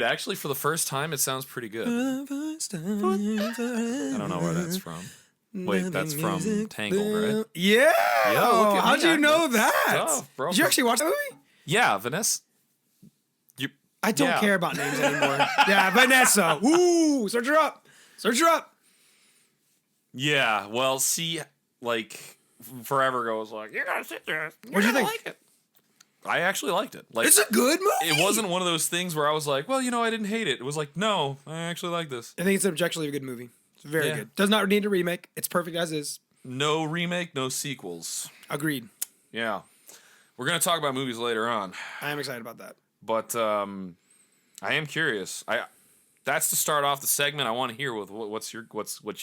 Actually, for the first time, it sounds pretty good. I don't know where that's from. Wait, that's from Tangled, right? Yeah. Yo, how'd you know that? Stuff, bro. Did you actually watch the movie? Yeah, Vanessa. I don't care about names anymore. Yeah, Vanessa. Ooh, search her up. Search her up. Yeah, well, see, like, forever ago was like, you gotta sit there. What'd you think? Like it. I actually liked it. Like, It's a good movie. It wasn't one of those things where I was like, well, I didn't hate it. It was like, no, I actually like this. I think it's objectively a good movie. It's very good. Does not need a remake. It's perfect as is. No remake, no sequels. Agreed. Yeah. We're going to talk about movies later on. I am excited about that. But I am curious. That's to start off the segment. I want to hear what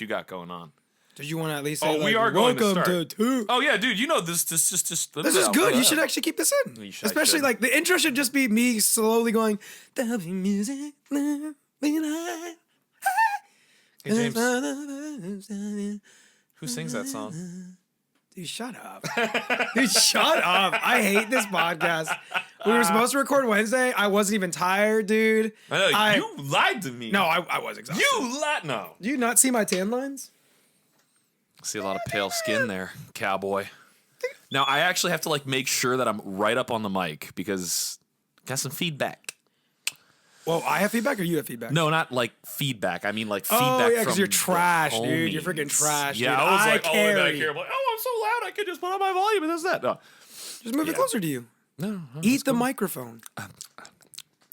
you got going on. Did you want to at least say, we are going to start. Welcome to two. Oh, yeah, dude, this just This is good. You should actually keep this in. Especially, like, the intro should just be me slowly going, the music. Hey, James. Who sings that song? Dude, shut up. Dude, shut up. I hate this podcast. We were supposed to record Wednesday. I wasn't even tired, dude. I know, you lied to me. No, I was exhausted. You lied. No. Do you not see my tan lines? I see a lot of pale skin there, cowboy. Now, I actually have to, like, make sure that I'm right up on the mic because I got some feedback. Well, I have feedback or you have feedback? No, not like feedback. I mean, like, feedback from Oh, yeah, because you're trash, dude. You're freaking trash, Yeah, dude. I was like, carry. back here. I'm like, I'm so loud, I could just put on my volume and this, that. No. Just move it closer to you. No. Eat the microphone.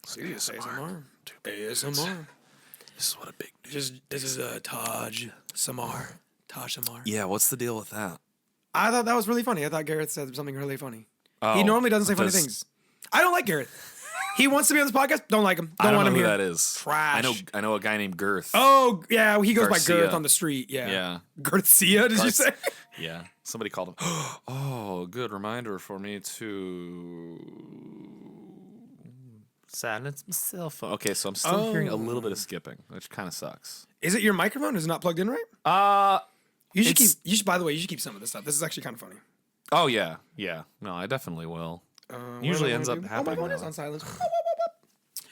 Serious ASMR. ASMR. This is what a big dude. This is a Taj Samar. Taj Samar. Yeah, what's the deal with that? I thought that was really funny. I thought Gareth said something really funny. Oh, he normally doesn't say funny things. I don't like Gareth. He wants to be on this podcast. Don't like him. Don't want him here. I don't know who that is. Trash. I know a guy named Girth. Oh, yeah. He goes Garcia. by Girth on the street. Yeah. Yeah. Girthcia, did you say? Yeah. Somebody called him. Oh, good reminder for me to silence my cell phone. Okay, so I'm still hearing a little bit of skipping, which kind of sucks. Is it your microphone? Is it not plugged in right? You should keep. By the way, you should keep some of this stuff. This is actually kind of funny. Oh yeah. No, I definitely will. Usually ends up happening. Oh, my phone is on silence.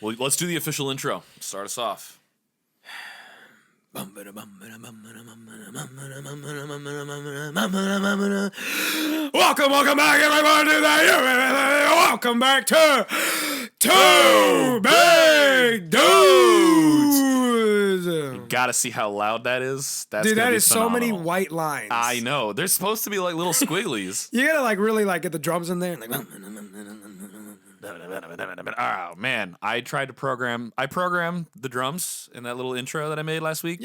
Well, let's do the official intro. Start us off. Welcome back, everybody. Welcome back to Two Big Dudes. You gotta see how loud that is. Dude, that is so many white lines. I know. They're supposed to be like little squigglies. You gotta like really like get the drums in there. And, like, oh man, I programmed the drums in that little intro that I made last week.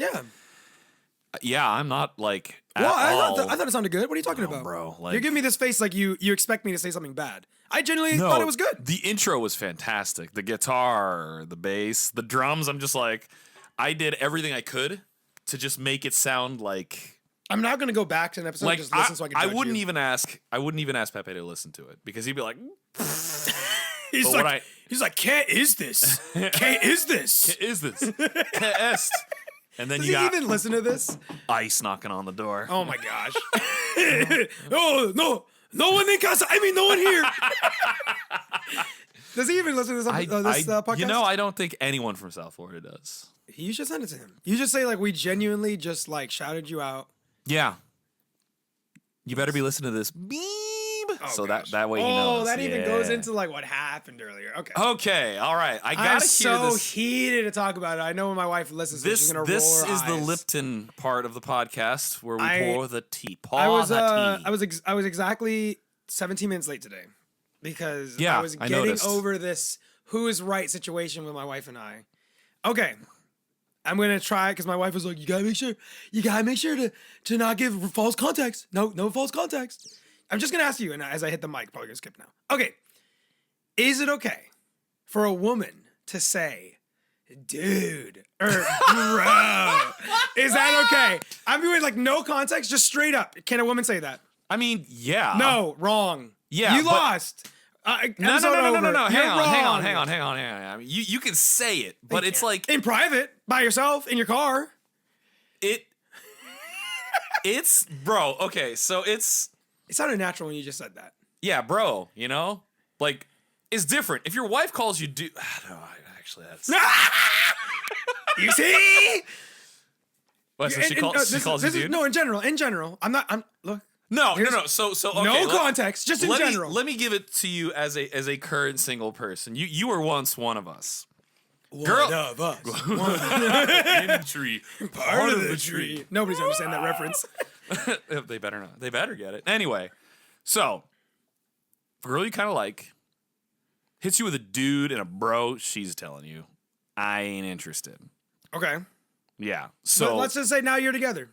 Yeah, I'm not like. I thought it sounded good. What are you talking about, bro? Like, you're giving me this face like you expect me to say something bad. I genuinely thought it was good. The intro was fantastic. The guitar, the bass, the drums. I'm just like, I did everything I could to just make it sound like. I'm not gonna go back to an episode and just listen so I can judge I wouldn't you. even ask Pepe to listen to it because he'd be like. He's like, "Can't is this? Can't is this? Can't is this? Can't est." And then Does you got he even listen to this? Ice knocking on the door. Oh my gosh! Oh no one in casa. I mean, no one here. Does he even listen to this podcast? You know, I don't think anyone from South Florida does. You should send it to him. You just say like we genuinely just like shouted you out. Yeah. You better be listening to this. Beep. Oh, so gosh. that way he knows. Oh, that even goes into like what happened earlier. Okay. Okay. All right. I gotta I'm hear so this. heated to talk about it. I know when my wife listens, she's gonna roll her eyes. This is the Lipton part of the podcast where we pour the tea. I was exactly 17 minutes late today because I was getting over this who is right situation with my wife and I. Okay. I'm gonna try because my wife was like, you gotta make sure to not give false context. No false context. I'm just gonna ask you, and as I hit the mic, probably gonna skip now. Okay, is it okay for a woman to say, "Dude" or "Bro"? Is that okay? I'm doing like no context, just straight up. Can a woman say that? I mean, yeah. No, wrong. Yeah, you lost. No. Hang on. I mean, you can say it, but it's like in private, by yourself, in your car. It's bro. Okay, so it's. It sounded natural when you just said that. Yeah, bro. You know, like it's different. If your wife calls you dude, no, actually. That's you see. What? So she calls you dude? No, in general. I'm look. No. So okay, no context, just in general. Let me give it to you as a current single person. You were once one of us. One of us. In the tree. Part of the tree. Nobody's understand that reference. They better not. They better get it. Anyway, so a girl you kind of like hits you with a dude and a bro. She's telling you, I ain't interested. Okay. Yeah. So but let's just say now you're together.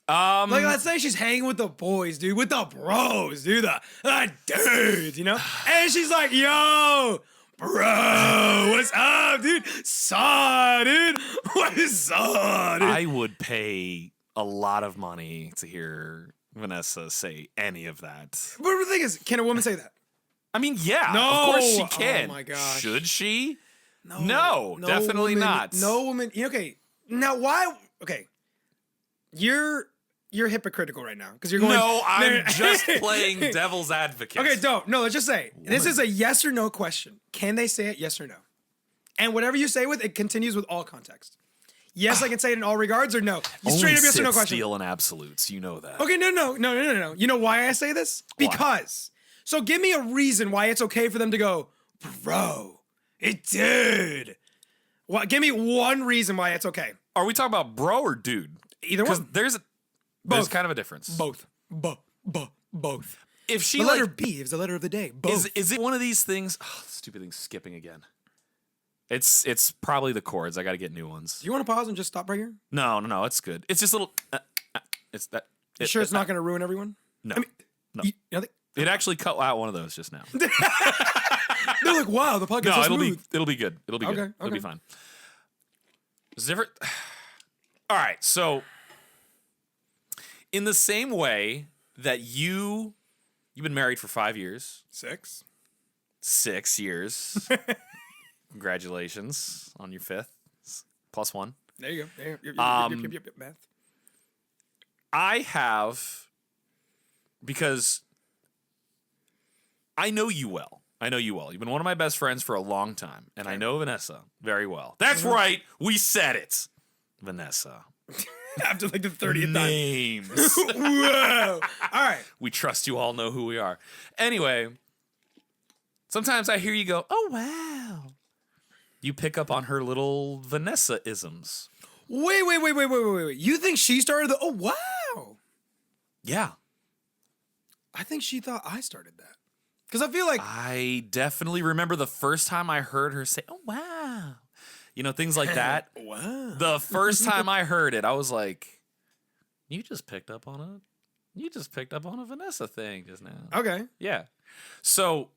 Like, let's say she's hanging with the boys, dude, with the bros, dude, the dudes, you know? And she's like, yo, bro, what's up, dude? Saw, dude. What is saw, dude? I would pay a lot of money to hear Vanessa say any of that. But the thing is, can a woman say that? I mean, yeah, no. Of course she can. Oh, my gosh. Should she? No, definitely woman, not. No woman. Okay, now why? Okay, you're hypocritical right now because you're going. No, I'm just playing devil's advocate. Okay, no. Let's just say this is a yes or no question. Can they say it? Yes or no? And whatever you say with it continues with all context. Yes, I can say it in all regards, or no. You straight up yes or no question. Steal and absolutes. You know that. Okay, no. You know why I say this? Because. So give me a reason why it's okay for them to go, bro, it did. Well, give me one reason why it's okay. Are we talking about bro or dude? Either one. There's kind of a difference. Both. Both. If she the letter B is the letter of the day. Both. Is it one of these things? Oh, stupid thing, skipping again. It's probably the chords. I got to get new ones. Do you want to pause and just stop right here? No, it's good. It's just a little. It's that. You sure it's not going to ruin everyone? No. I mean, no. It actually cut out one of those just now. They're like, wow, the podcast is smooth. It'll be good. It'll be good. Okay. It'll be fine. It's different. All right, so in the same way that you've been married for 5 years. 6. 6 years. Congratulations on your 5th. +1. There you go. Yep, math. I have, because I know you well. You've been one of my best friends for a long time, and I know Vanessa very well. That's right. We said it. Vanessa. After like the 30th Names. Whoa. All right. We trust you all know who we are. Anyway, sometimes I hear you go, oh, wow. You pick up on her little Vanessa-isms. Wait. You think she started the, oh, wow. Yeah. I think she thought I started that. Because I feel like I definitely remember the first time I heard her say, oh, wow. You know, things like that. Wow. The first time I heard it, I was like, you just picked up on a Vanessa thing just now. Okay. Yeah. So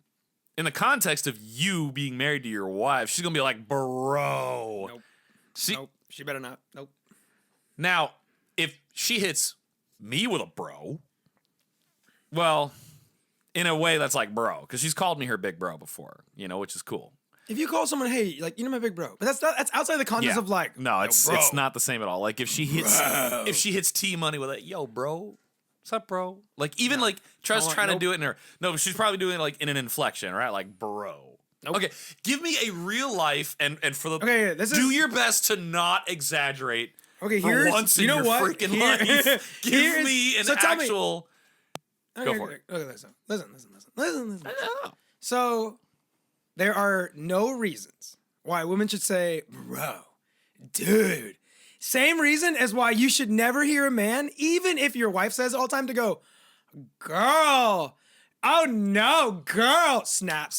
in the context of you being married to your wife, she's going to be like, bro. Nope. Nope. She better not. Nope. Now, if she hits me with a bro, well, in a way that's like bro, because she's called me her big bro before, you know, which is cool. If you call someone, hey, like, you know my big bro, but that's outside the context of like, no, it's not the same at all. Like if she hits T Money with a yo bro, what's up bro? Like even like trying to do it in her. No, she's probably doing it like in an inflection, right? Like bro. Nope. Okay, give me a real life and for the do your best to not exaggerate. Okay, for once in your freaking life. Give me an actual. Go for it. Okay, listen. So, there are no reasons why women should say, bro, dude. Same reason as why you should never hear a man, even if your wife says it all the time, to go, girl. Oh, no, girl. Snap.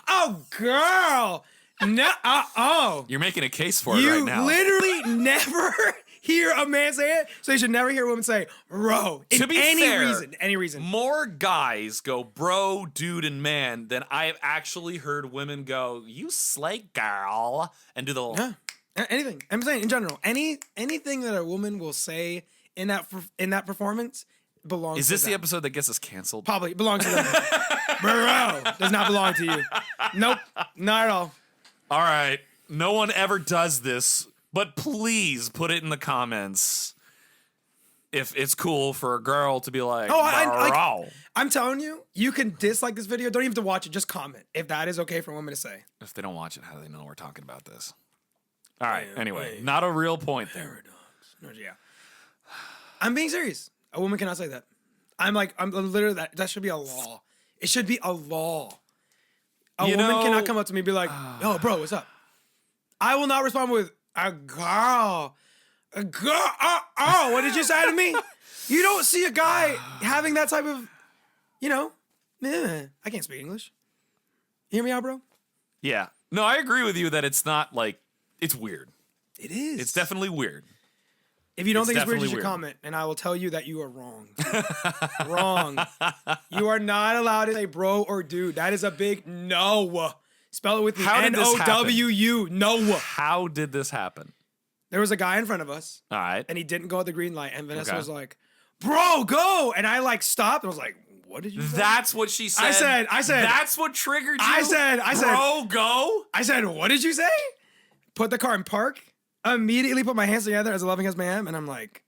Oh, girl. No, oh. You're making a case for it right now. You literally never hear a man say it, so you should never hear a woman say, bro. To be fair, any reason. More guys go bro, dude, and man than I have actually heard women go, you slay, girl, and do the little... Yeah, anything. I'm saying, in general, anything that a woman will say in that performance belongs to them. Is this the episode that gets us canceled? Probably. Belongs to them. Bro. Does not belong to you. Nope. Not at all. All right. No one ever does this, but please put it in the comments. if it's cool for a girl to be like, bro. I'm telling you, you can dislike this video. Don't even have to watch it. Just comment if that is okay for women to say. If they don't watch it, how do they know we're talking about this? All right. Anyway, not a real point there. Paradox. Yeah. I'm being serious. A woman cannot say that. I'm literally that should be a law. It should be a law. A woman cannot come up to me and be like, yo, bro, what's up? I will not respond with a girl. A girl. Oh, what did you say to me? You don't see a guy having that type of, I can't speak English. You hear me out, bro? Yeah. No, I agree with you that it's not like, it's weird. It is. It's definitely weird. If you don't think it's weird, you should comment, and I will tell you that you are wrong. Wrong. You are not allowed to say bro or dude. That is a big no. Spell it with me. N-O-W-U. No. How did this happen? There was a guy in front of us. All right. And he didn't go at the green light. And Vanessa was like, bro, go. And I stopped and was like, what did you say? That's what she said. I said. That's what triggered you? I said. Bro, go. I said, what did you say? Put the car in park. Immediately put my hands together as a loving husband I am. And I'm like,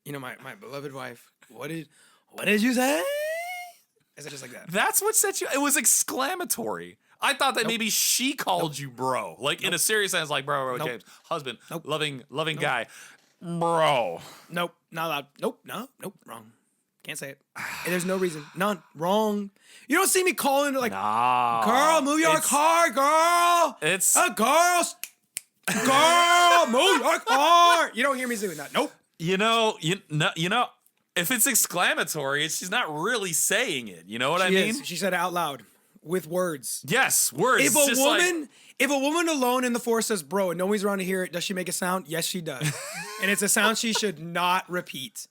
my beloved wife, what did you say? Is it just like that? That's what set you. It was exclamatory. I thought that maybe she called you bro. Like in a serious sense, like bro, James, husband, loving guy. Bro. Nope, not allowed. Nope, wrong. Can't say it. And there's no reason. None. Wrong. You don't see me calling like, girl, move your car, girl. It's a girl, move your car. You don't hear me doing that. Nope. You know, if it's exclamatory, she's not really saying it. You know what I mean? She said it out loud with words. Yes, words. If a woman alone in the forest says bro and nobody's around to hear it, does she make a sound? Yes, she does. And it's a sound she should not repeat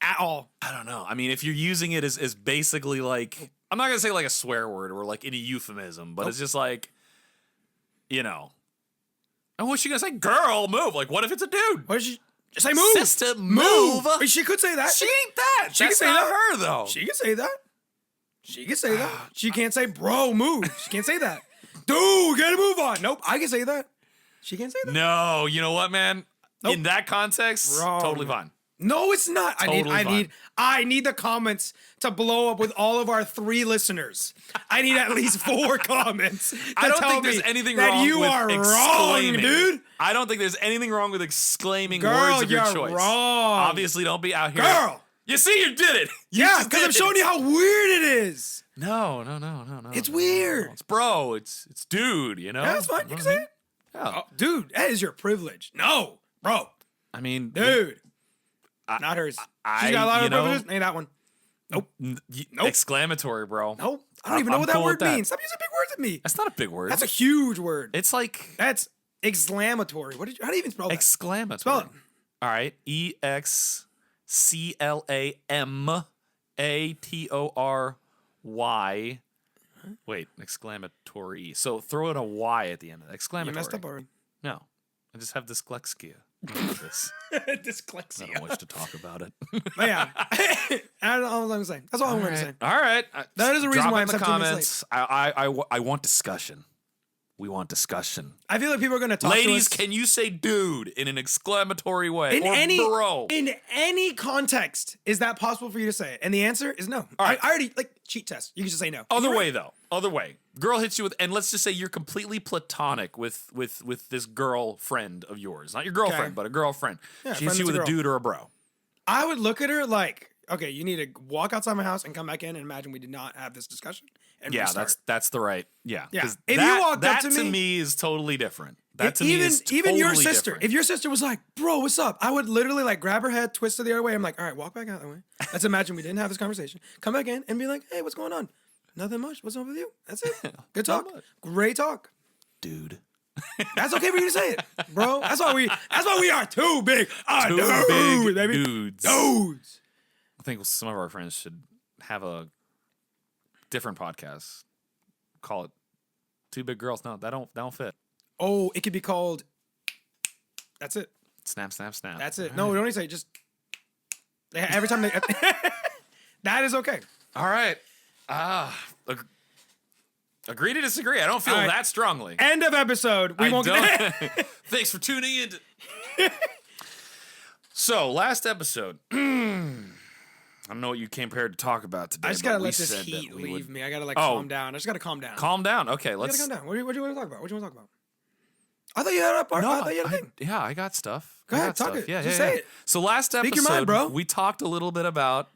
at all. I don't know. I mean, if you're using it as basically like, I'm not going to say like a swear word or like any euphemism, but it's just like, and what's she going to say? Girl, move. Like, what if it's a dude? What did she just say? Move. Sister, move. She could say that. She ain't that. She can say not that. her, though. She can say that. She can say that. She can't say, bro, move. She can't say that. Dude, get a move on. Nope, I can say that. She can't say that. No, you know what, man? Nope. In that context, totally fine. No, it's not. I need the comments to blow up with all of our 3 listeners. I need at least 4 comments to I don't tell think me there's anything that wrong you with are exclaiming. wrong, dude. I don't think there's anything wrong with exclaiming Girl, words of your choice. You're wrong. Obviously, don't be out here. Girl. You see, you did it. Yeah, because I'm showing you how weird it is. No. It's weird. No. It's bro. It's dude, Yeah, that's fine. You can say it. Yeah. Oh, dude, that is your privilege. No, bro. I mean, dude. Not hers. She's got a lot of privileges. Ain't that one. Nope. Exclamatory, bro. Nope. I don't even know what that word means. Stop using big words with me. That's not a big word. That's a huge word. It's like... That's exclamatory. How do you even spell that? Exclamatory. Spell it. All right. EXCLAMATORY. Wait, exclamatory. So throw in a Y at the end of it. Exclamatory. You messed up already. No. I just have dyslexia. Dyslexia. I don't wish to talk about it. But yeah, that's all I'm going to say. That's all I'm going to say. All right. That is the reason why I'm in the comments. I want discussion. We want discussion. I feel like people are going to talk Ladies, to us. can you say dude in an exclamatory way? Or bro? In any context, is that possible for you to say it? And the answer is no. All right. I already, cheat test. You can just say no. Other way, though. Other way. Girl hits you with, and let's just say you're completely platonic with this girlfriend of yours. Not your girlfriend, but a girlfriend. Yeah, she hits you with a dude or a bro. I would look at her like, okay, you need to walk outside my house and come back in and imagine we did not have this discussion. And restart. that's the right. Yeah. If you walked up to me is totally different. That to me even is totally your sister. different. If your sister was like, "Bro, what's up?" I would literally grab her head, twist her the other way. I'm like, "All right, walk back out that way." Let's imagine we didn't have this conversation. Come back in and be like, "Hey, what's going on?" Nothing much. What's up with you? That's it. Good talk. Great talk, dude. That's okay for you to say it, bro. That's why we are too big. Big baby. Dudes. I think some of our friends should have a different podcast. Call it Two Big Girls. No, that don't fit. Oh, it could be called. That's it. Snap, snap, snap. That's it. No, don't even say it. Just every time they. That is okay. All right. Agree to disagree. I don't feel that strongly. End of episode. We won't. Thanks for tuning in. So, last episode. I don't know what you came prepared to talk about today. I just gotta let this heat leave me. I gotta calm down. I just gotta calm down. Calm down. Okay, let's. Calm down. What do you want to talk about? What do you want to talk about? I thought you had a part. No, I thought you had a thing. Yeah, I got stuff. Go ahead, talk it. Yeah, just say it. So last episode, your mind, bro. We talked a little bit about.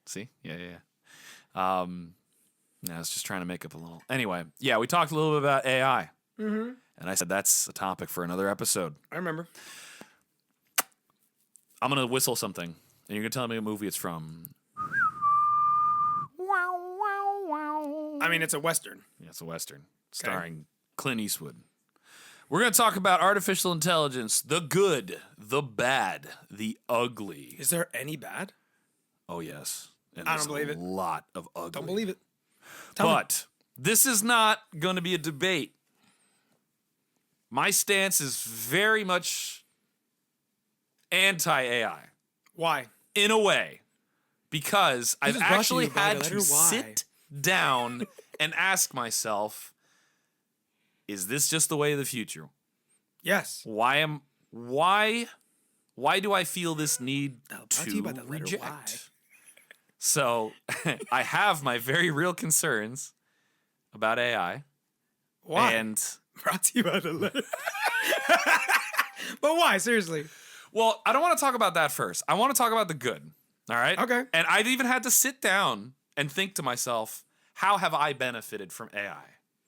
See, yeah. I was just trying to make up a little. Anyway, yeah, we talked a little bit about AI, and I said that's a topic for another episode. I remember. I'm gonna whistle something, and you're gonna tell me what movie it's from. I mean, it's a Western. Yeah, it's a Western starring Clint Eastwood. We're going to talk about artificial intelligence, the good, the bad, the ugly. Is there any bad? Oh, yes. And I don't believe it. A lot of ugly. Don't believe it. But this is not going to be a debate. My stance is very much anti-AI. Why? In a way. Because I've actually had to sit down and ask myself, is this just the way of the future? Yes. Why do I feel this need to reject? So I have my very real concerns about AI. Why? And brought to you by the letter. But why? Seriously. Well, I don't want to talk about that first. I want to talk about the good. All right? Okay. And I've even had to sit down and think to myself, how have I benefited from AI?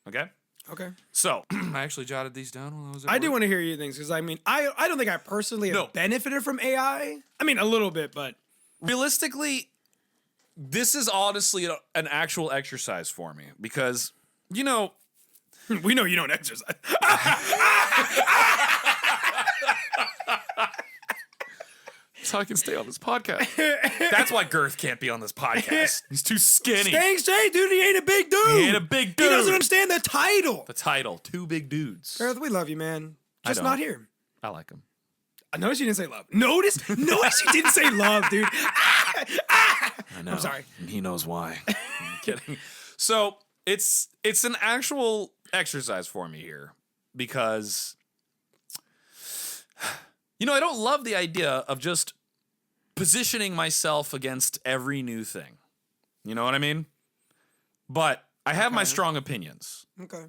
Okay? Okay. So, I actually jotted these down while I was at I work. do want to hear your things because, I mean, I don't think I personally have benefited from AI. I mean, a little bit, but... Realistically, this is honestly an actual exercise for me because, you know... We know you don't exercise. So I can stay on this podcast. That's why Girth can't be on this podcast. He's too skinny. Staying straight, dude. He ain't a big dude. He ain't a big dude. He doesn't understand the title. The title. Two big dudes. Girth, we love you, man. Just not here. I like him. I noticed you didn't say love. Notice you didn't say love, dude. I know. I'm sorry. And he knows why. I'm kidding. So it's an actual exercise for me here because... You know, I don't love the idea of just positioning myself against every new thing. You know what I mean? But I have my strong opinions. Okay.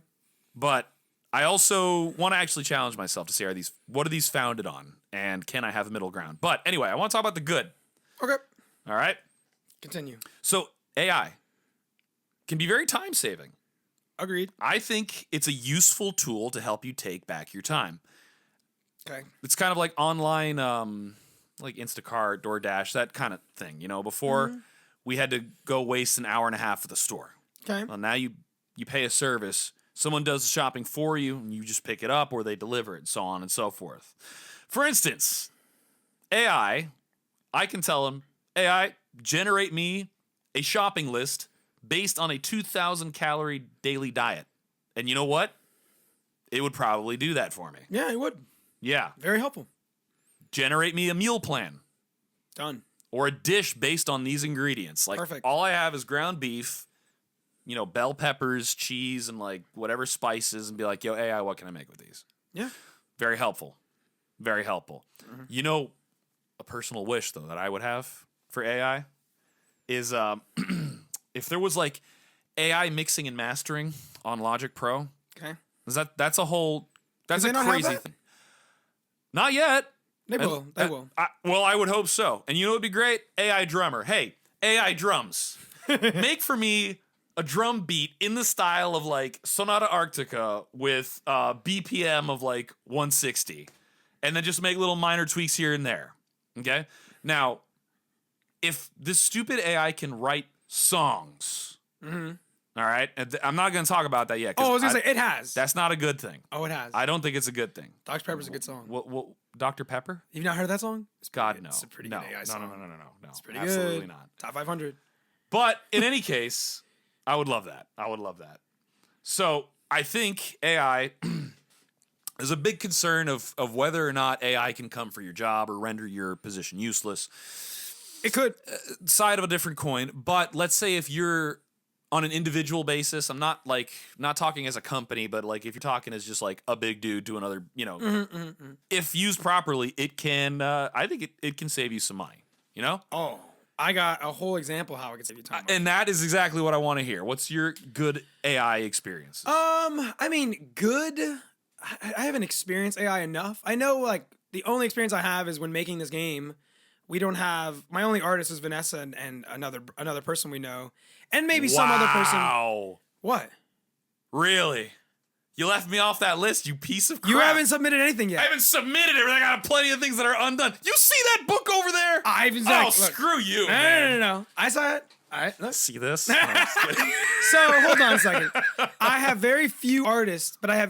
But I also want to actually challenge myself to say, what are these founded on? And can I have a middle ground? But anyway, I want to talk about the good. Okay. All right? Continue. So AI can be very time-saving. Agreed. I think it's a useful tool to help you take back your time. Okay. It's kind of like online, like Instacart, DoorDash, that kind of thing. You know, before we had to go waste an hour and a half at the store. Okay. Well, now you pay a service. Someone does the shopping for you, and you just pick it up, or they deliver it, so on and so forth. For instance, AI, I can tell them, AI, generate me a shopping list based on a 2,000-calorie daily diet. And you know what? It would probably do that for me. Yeah, it would. Yeah. Very helpful. Generate me a meal plan. Done. Or a dish based on these ingredients. Like, perfect. All I have is ground beef, you know, bell peppers, cheese, and like whatever spices, and be like, yo, AI, what can I make with these? Yeah. Very helpful. Very helpful. Mm-hmm. You know, a personal wish, though, that I would have for AI is if there was like AI mixing and mastering on Logic Pro. Okay. That's a crazy thing. Not yet. They will. They will. Well, I would hope so. And you know what would be great? AI drummer. Hey, AI drums. Make for me a drum beat in the style of like Sonata Arctica with BPM of like 160. And then just make little minor tweaks here and there. Okay? Now, if this stupid AI can write songs, all right? I'm not going to talk about that yet. Oh, I was going to say, it has. That's not a good thing. Oh, it has. I don't think it's a good thing. Dr. Pepper's a good song. What Dr. Pepper? You've not heard that song? God, no. It's a pretty good AI song. No. It's pretty Absolutely good. not. Top 500. But in any case, I would love that. So I think AI is a big concern of whether or not AI can come for your job or render your position useless. It could. Side of a different coin. But let's say if you're on an individual basis, I'm not talking as a company, but like if you're talking as just like a big dude to another, if used properly, it can. I think it can save you some money. Oh, I got a whole example how it can save you time. And that is exactly what I want to hear. What's your good AI experience? I mean, good. I haven't experienced AI enough. I know, like, the only experience I have is when making this game. We don't have. My only artist is Vanessa and another person we know, and maybe some other person. Wow. What? Really? You left me off that list, you piece of crap. You haven't submitted anything yet. I haven't submitted it. I got plenty of things that are undone. You see that book over there? Screw you, man. No. I saw it. All right, look. See this? No, I'm just kidding. So hold on a second. I have very few artists, but I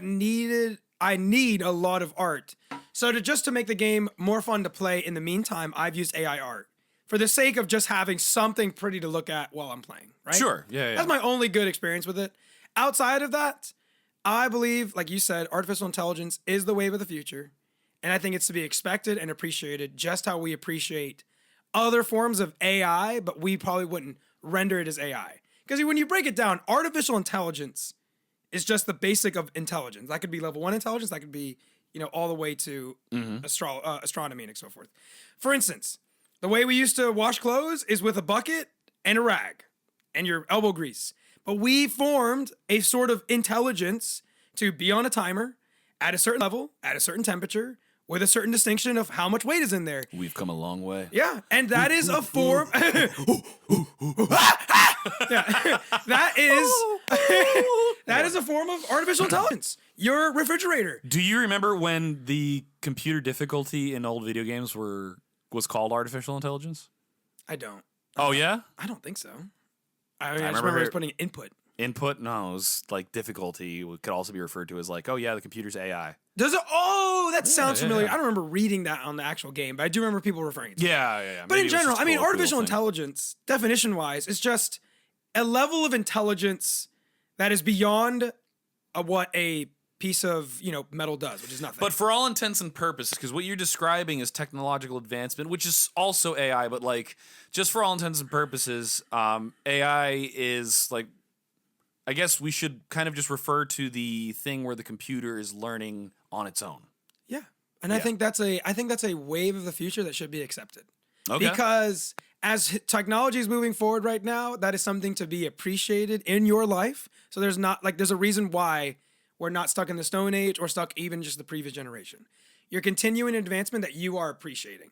need a lot of art. So to make the game more fun to play in the meantime, I've used AI art for the sake of just having something pretty to look at while I'm playing, right? Sure. Yeah. That's my only good experience with it. Outside of that, I believe, like you said, artificial intelligence is the wave of the future. And I think it's to be expected and appreciated just how we appreciate other forms of AI, but we probably wouldn't render it as AI. Because when you break it down, artificial intelligence is just the basic of intelligence. That could be level 1 intelligence. That could be, all the way to astronomy and so forth. For instance, the way we used to wash clothes is with a bucket and a rag and your elbow grease. But we formed a sort of intelligence to be on a timer at a certain level, at a certain temperature, with a certain distinction of how much weight is in there. We've come a long way. Yeah, and that is a form. Yeah, that is a form of artificial intelligence. Your refrigerator. Do you remember when the computer difficulty in old video games was called artificial intelligence? I don't. Oh yeah? I don't think so. I just remember it was putting input. Input? No, it was like difficulty. It could also be referred to as like, oh yeah, the computer's AI. Does it? Oh, that sounds familiar. I don't remember reading that on the actual game, but I do remember people referring to it. Yeah. But in general, I mean, artificial intelligence, definition-wise, is just a level of intelligence that is beyond what a piece of metal does, which is nothing. But for all intents and purposes, because what you're describing is technological advancement, which is also AI, but like just for all intents and purposes, AI is like, I guess we should kind of just refer to the thing where the computer is learning on its own. Yeah, and I think that's a wave of the future that should be accepted. Okay. Because as technology is moving forward right now, that is something to be appreciated in your life. So there's a reason why we're not stuck in the Stone Age or stuck even just the previous generation. You're continuing advancement that you are appreciating.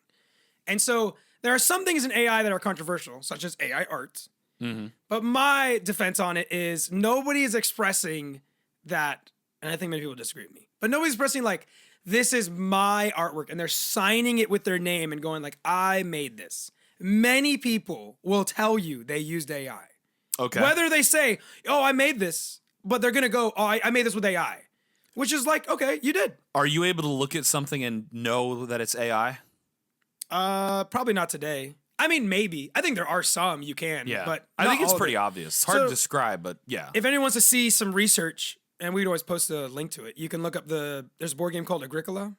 And so there are some things in AI that are controversial, such as AI art. Mm-hmm. But my defense on it is nobody is expressing that, and I think many people disagree with me, but nobody's expressing like, this is my artwork, and they're signing it with their name and going like, I made this. Many people will tell you they used AI. Okay. Whether they say, oh, I made this, but they're going to go, oh, I made this with AI, which is like, okay, you did. Are you able to look at something and know that it's AI? Probably not today. I mean, maybe. I think there are some you can, but I think it's pretty obvious. It's hard to describe, but yeah. If anyone wants to see some research, and we'd always post a link to it, you can look up there's a board game called Agricola.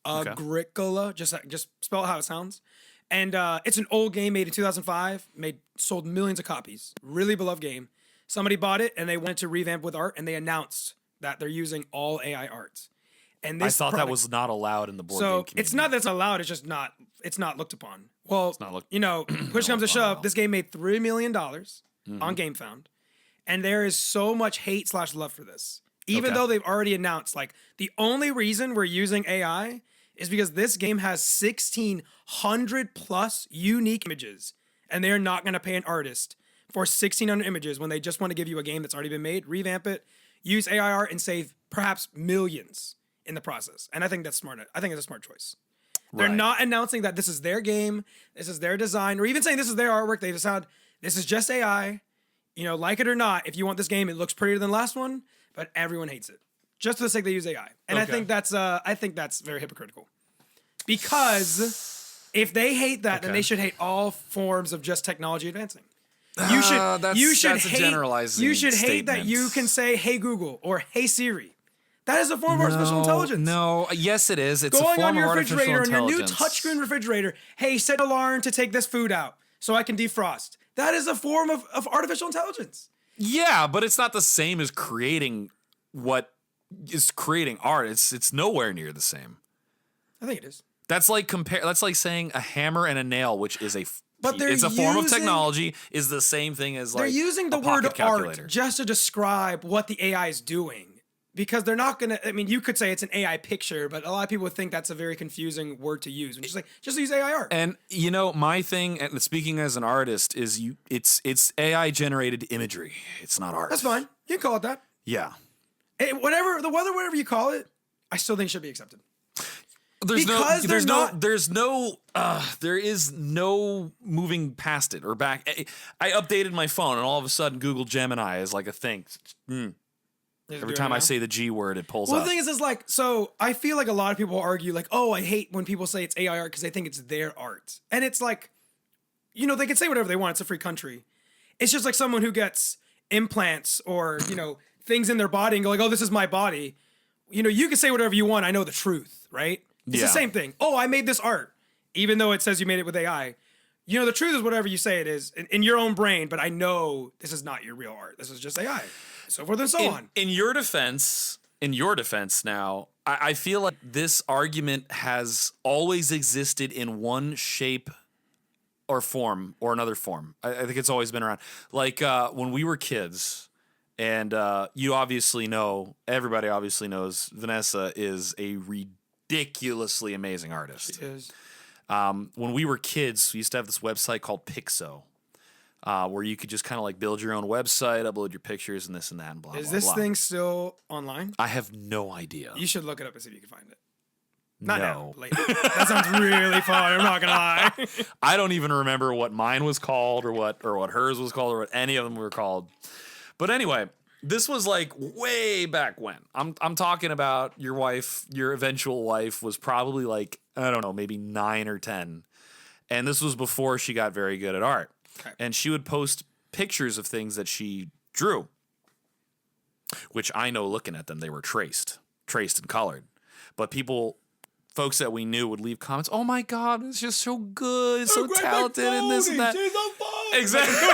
Agricola, just spell it how it sounds. And it's an old game made in 2005, sold millions of copies. Really beloved game. Somebody bought it, and they wanted to revamp with art, and they announced that they're using all AI art. And I thought that was not allowed in the board game community. It's not that it's allowed, it's just not looked upon. Well, push comes to shove, this game made $3 million on GameFound. And there is so much hate/love for this. Even though they've already announced, like, the only reason we're using AI is because this game has 1,600 plus unique images. And they're not going to pay an artist for 1,600 images when they just want to give you a game that's already been made, revamp it, use AI art, and save perhaps millions in the process. And I think that's smart. I think it's a smart choice. They're not announcing that this is their game, this is their design, or even saying this is their artwork. They decide this is just AI. Like it or not, if you want this game, it looks prettier than the last one, but everyone hates it. Just for the sake they use AI. And I think that's very hypocritical. Because if they hate that, then they should hate all forms of just technology advancing. You should hate that you can say, hey Google, or hey Siri. That is a form of artificial intelligence. No, yes, it is. It's going a form on your of refrigerator, artificial on your new intelligence. touchscreen refrigerator. Hey, set an alarm to take this food out so I can defrost. That is a form of artificial intelligence. Yeah, but it's not the same as creating what is creating art. It's nowhere near the same. I think it is. That's like saying a hammer and a nail, which is it's a form of technology, is the same thing as like they're using the word art just to describe what the AI is doing. Because they're not gonna. I mean, you could say it's an AI picture, but a lot of people would think that's a very confusing word to use. And just use AI art. And my thing, and speaking as an artist, is it's AI generated imagery. It's not art. That's fine. You can call it that. Yeah. Whatever you call it, I still think it should be accepted. There is no moving past it or back. I updated my phone, and all of a sudden, Google Gemini is like a thing. Every time I say the G word, it pulls up. Well, the thing is like, so I feel like a lot of people argue like, oh, I hate when people say it's AI art because they think it's their art. And it's like, they can say whatever they want. It's a free country. It's just like someone who gets implants or, things in their body and go like, oh, this is my body. You can say whatever you want. I know the truth, right? It's the same thing. Oh, I made this art, even though it says you made it with AI. The truth is whatever you say it is in your own brain, but I know this is not your real art. This is just AI. So forth and so on. In your defense now, I feel like this argument has always existed in one shape or form or another form. I think it's always been around. Like when we were kids, and everybody obviously knows Vanessa is a ridiculously amazing artist. She is. When we were kids, we used to have this website called Pixo. Where you could just kind of like build your own website, upload your pictures and this and that and blah, blah, blah. Is this thing still online? I have no idea. You should look it up and see if you can find it. Not now, later. That sounds really fun. I'm not gonna lie. I don't even remember what mine was called or what hers was called or what any of them were called. But anyway, this was like way back when. I'm talking about your eventual wife was probably like, I don't know, maybe 9 or 10. And this was before she got very good at art. Okay. And she would post pictures of things that she drew, which I know looking at them, they were traced and colored. But folks that we knew would leave comments, oh my God, it's just so good, so talented, and this and that. She's on fire. Exactly.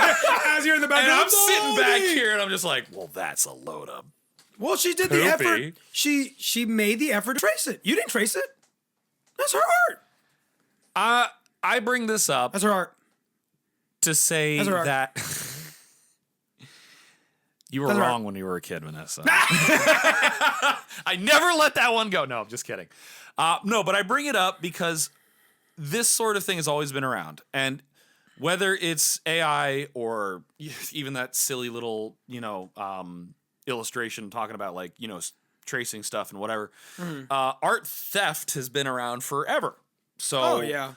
As you're in the background, and I'm sitting back here and I'm just like, well, that's a load of Well, she did the effort. She made the effort to trace it. You didn't trace it. That's her art. I bring this up. That's her art. To say that you were wrong when you were a kid, Vanessa. I never let that one go. No, I'm just kidding. No, but I bring it up because this sort of thing has always been around. And whether it's AI or even that silly little, illustration talking about like, tracing stuff and whatever, art theft has been around forever. So, oh, yeah.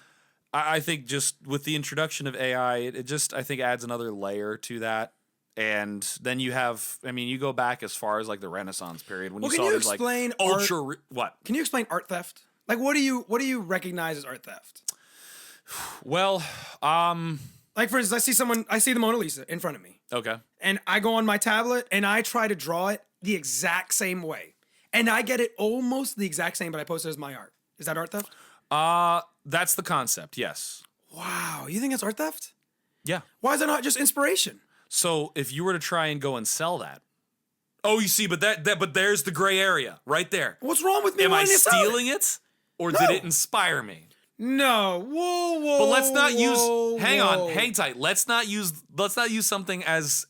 I think just with the introduction of AI, it just, I think, adds another layer to that. And then you have, you go back as far as like the Renaissance period when you saw these like ultra. What? Can you explain art theft? Like, what do you recognize as art theft? Well, like for instance, I see the Mona Lisa in front of me. Okay. And I go on my tablet and I try to draw it the exact same way, and I get it almost the exact same, but I post it as my art. Is that art theft? That's the concept, yes. Wow, you think that's art theft? Yeah. Why is it not just inspiration? So if you were to try and go and sell that, you see, but there's the gray area right there. What's wrong with me? Am I stealing it, or did it inspire me? No. Whoa. But let's not hang tight. Let's not use something as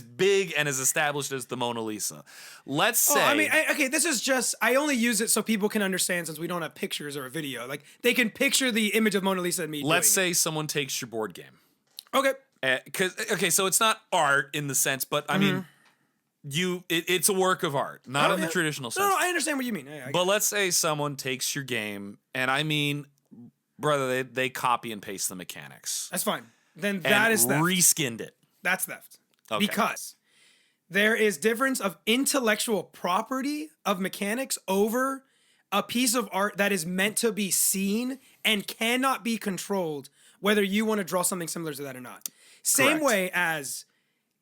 big and as established as the Mona Lisa. Let's say... okay, this is just... I only use it so people can understand since we don't have pictures or a video. Like, they can picture the image of Mona Lisa and me Let's say someone takes your board game. Okay. So it's not art in the sense, but I mean, it's a work of art, not in the traditional sense. No, I understand what you mean. But let's say someone takes your game, and brother, they copy and paste the mechanics. That's fine. Then that is theft. Reskinned it. That's theft. Okay. Because there is difference of intellectual property of mechanics over a piece of art that is meant to be seen and cannot be controlled, whether you want to draw something similar to that or not. Same way as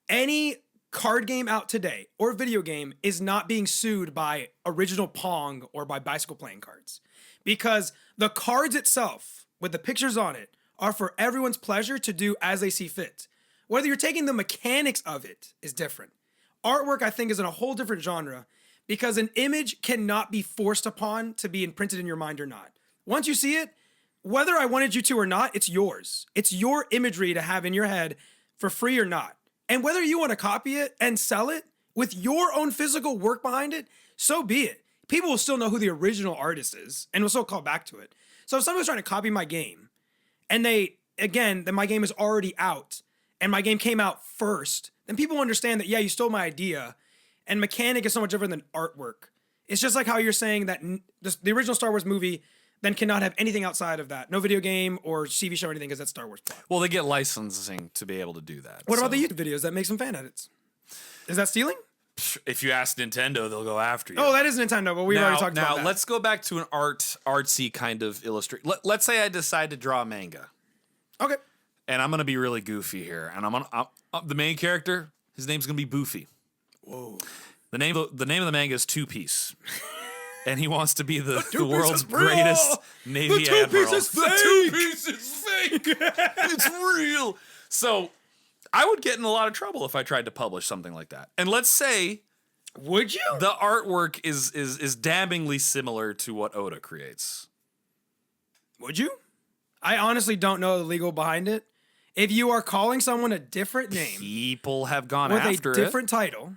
any card game out today or video game is not being sued by original Pong or by bicycle playing cards, because the cards itself with the pictures on it are for everyone's pleasure to do as they see fit. whether you're taking the mechanics of it is different. Artwork, I think, is in a whole different genre because an image cannot be forced upon to be imprinted in your mind or not. Once you see it, whether I wanted you to or not, it's yours. It's your imagery to have in your head for free or not. And whether you want to copy it and sell it with your own physical work behind it, so be it. People will still know who the original artist is and will still call back to it. So if someone's trying to copy my game and then my game is already out and my game came out first, then people understand that, yeah, you stole my idea. And mechanic is so much different than artwork. It's just like how you're saying that the original Star Wars movie then cannot have anything outside of that. No video game or TV show or anything because that's Star Wars plot. Well, they get licensing to be able to do that. What about the YouTube videos that make some fan edits? Is that stealing? If you ask Nintendo, they'll go after you. Oh, that is Nintendo, but we've already talked about that. Now, let's go back to an artsy kind of illustration. Let's say I decide to draw a manga. Okay. And I'm going to be really goofy here. And the main character, his name's going to be Boofy. Whoa. The name of the manga is Two Piece. And he wants to be the world's greatest Navy admiral. The 2 Piece is fake. It's real. So I would get in a lot of trouble if I tried to publish something like that. And let's say, would you? The artwork is damningly similar to what Oda creates. Would you? I honestly don't know the legal behind it. If you are calling someone a different name, people have gone with after a different title.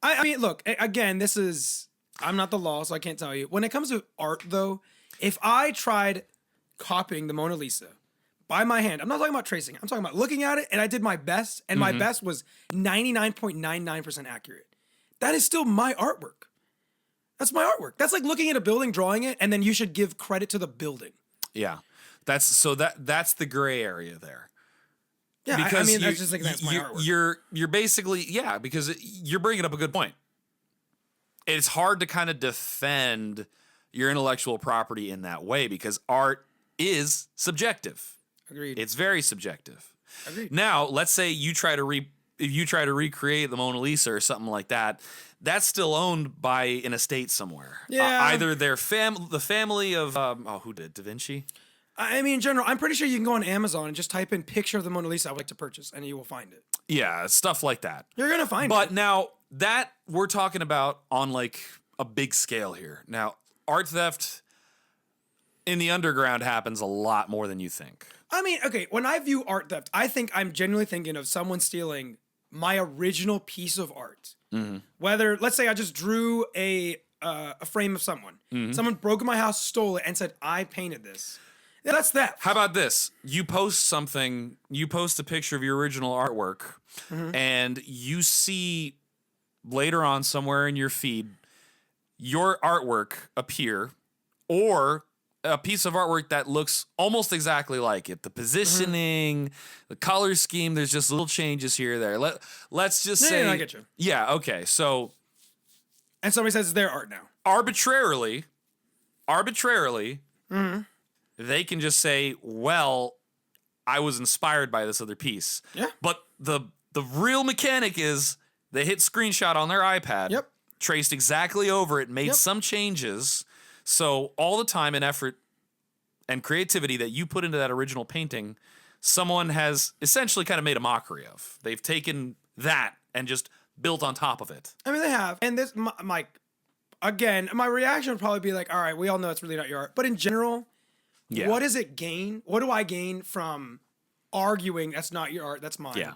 I mean, look, again, I'm not the law, so I can't tell you. When it comes to art, though, if I tried copying the Mona Lisa by my hand, I'm not talking about tracing. I'm talking about looking at it, and I did my best, and my best was 99.99% accurate. That is still my artwork. That's my artwork. That's like looking at a building, drawing it, and then you should give credit to the building. Yeah, that's the gray area there. Yeah, because I mean, that's just like that's my artwork. You're basically because you're bringing up a good point. It's hard to kind of defend your intellectual property in that way because art is subjective. Agreed. It's very subjective. Agreed. Now, let's say you try to recreate the Mona Lisa or something like that. That's still owned by an estate somewhere. Yeah. Either the family of who did Da Vinci? I mean, in general, I'm pretty sure you can go on Amazon and just type in picture of the Mona Lisa I would like to purchase, and you will find it. Yeah, stuff like that. You're gonna find it. But now that we're talking about on like a big scale here. Now, art theft in the underground happens a lot more than you think. I mean, okay, when I view art theft, I think I'm genuinely thinking of someone stealing my original piece of art. Mm-hmm. Whether, let's say I just drew a frame of someone. Mm-hmm. Someone broke in my house, stole it, and said, I painted this. Yeah, that's theft. How about this? You post a picture of your original artwork, and you see later on somewhere in your feed your artwork appear, or a piece of artwork that looks almost exactly like it. The positioning, the color scheme, there's just little changes here or there. Let's just say... I get you. Yeah, okay, so... And somebody says it's their art now. Arbitrarily, they can just say, well, I was inspired by this other piece. Yeah. But the real mechanic is they hit screenshot on their iPad, yep, traced exactly over it, made some changes. So all the time and effort and creativity that you put into that original painting, someone has essentially kind of made a mockery of. They've taken that and just built on top of it. I mean, they have. And this, my reaction would probably be like, all right, we all know it's really not your art. But in general, what does it gain? What do I gain from arguing that's not your art, that's mine? Yeah.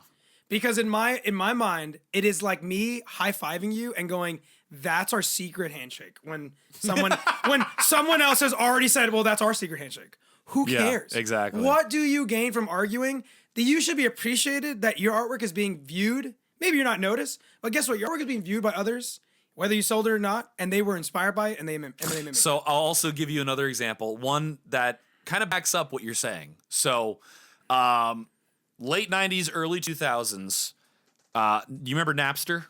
Because in my mind, it is like me high-fiving you and going, that's our secret handshake. When someone else has already said, well, that's our secret handshake. Who cares? Yeah, exactly. What do you gain from arguing? That you should be appreciated that your artwork is being viewed. Maybe you're not noticed, but guess what? Your artwork is being viewed by others, whether you sold it or not, and they were inspired by it, and they mimicked. So I'll also give you another example, one that kind of backs up what you're saying. So late 90s, early 2000s, you remember Napster?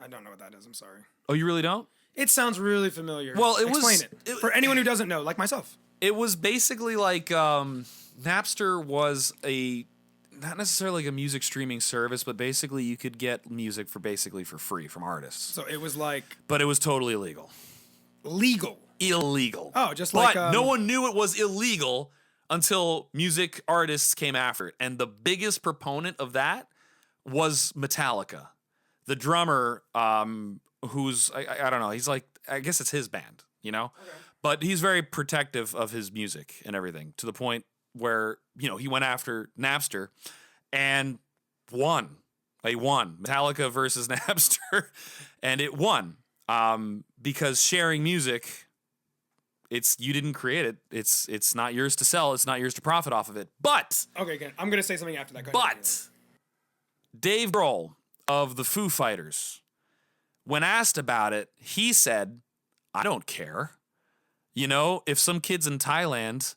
I don't know what that is. I'm sorry. Oh, you really don't? It sounds really familiar. Well, Explain it for anyone who doesn't know, like myself. It was basically like Napster was not necessarily like a music streaming service, but basically you could get music for free from artists. So it was like... But it was totally illegal. Illegal. Oh, just like... But no one knew it was illegal until music artists came after it. And the biggest proponent of that was Metallica. The drummer, who's I don't know, he's like, I guess it's his band, you know? Okay. But he's very protective of his music and everything, to the point where, you know, he went after Napster and won. They won. Metallica versus Napster, and it won. Because sharing music, you didn't create it. It's not yours to sell. It's not yours to profit off of it. But okay, good. I'm gonna say something after that. Go ahead. But Dave Grohl of the Foo Fighters, when asked about it, he said, "I don't care. You know, if some kids in Thailand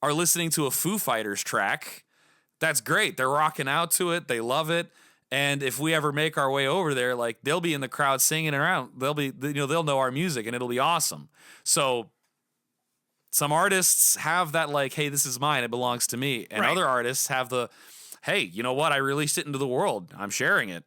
are listening to a Foo Fighters track, that's great. They're rocking out to it. They love it." And if we ever make our way over there, like, they'll be in the crowd singing around. They'll know our music, and it'll be awesome. So some artists have that, like, hey, this is mine, it belongs to me. And other artists have the, hey, you know what? I released it into the world. I'm sharing it.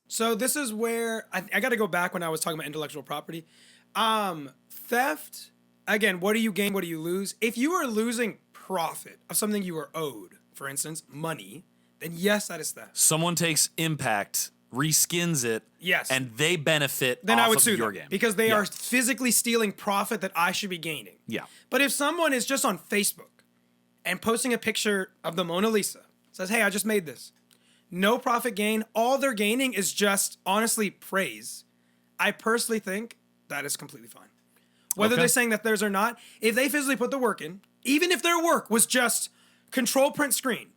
So this is where I got to go back when I was talking about intellectual property. Theft, again, what do you gain? What do you lose? If you are losing profit of something you are owed, for instance, money, then yes, that is theft. Someone takes Impact, reskins it, yes, and they benefit then off I would of sue your them game. Because they are physically stealing profit that I should be gaining. Yeah. But if someone is just on Facebook and posting a picture of the Mona Lisa, says, hey, I just made this, no profit gain, all they're gaining is just, honestly, praise, I personally think that is completely fine. Whether they're saying that theirs or not, if they physically put the work in, even if their work was just control print screen,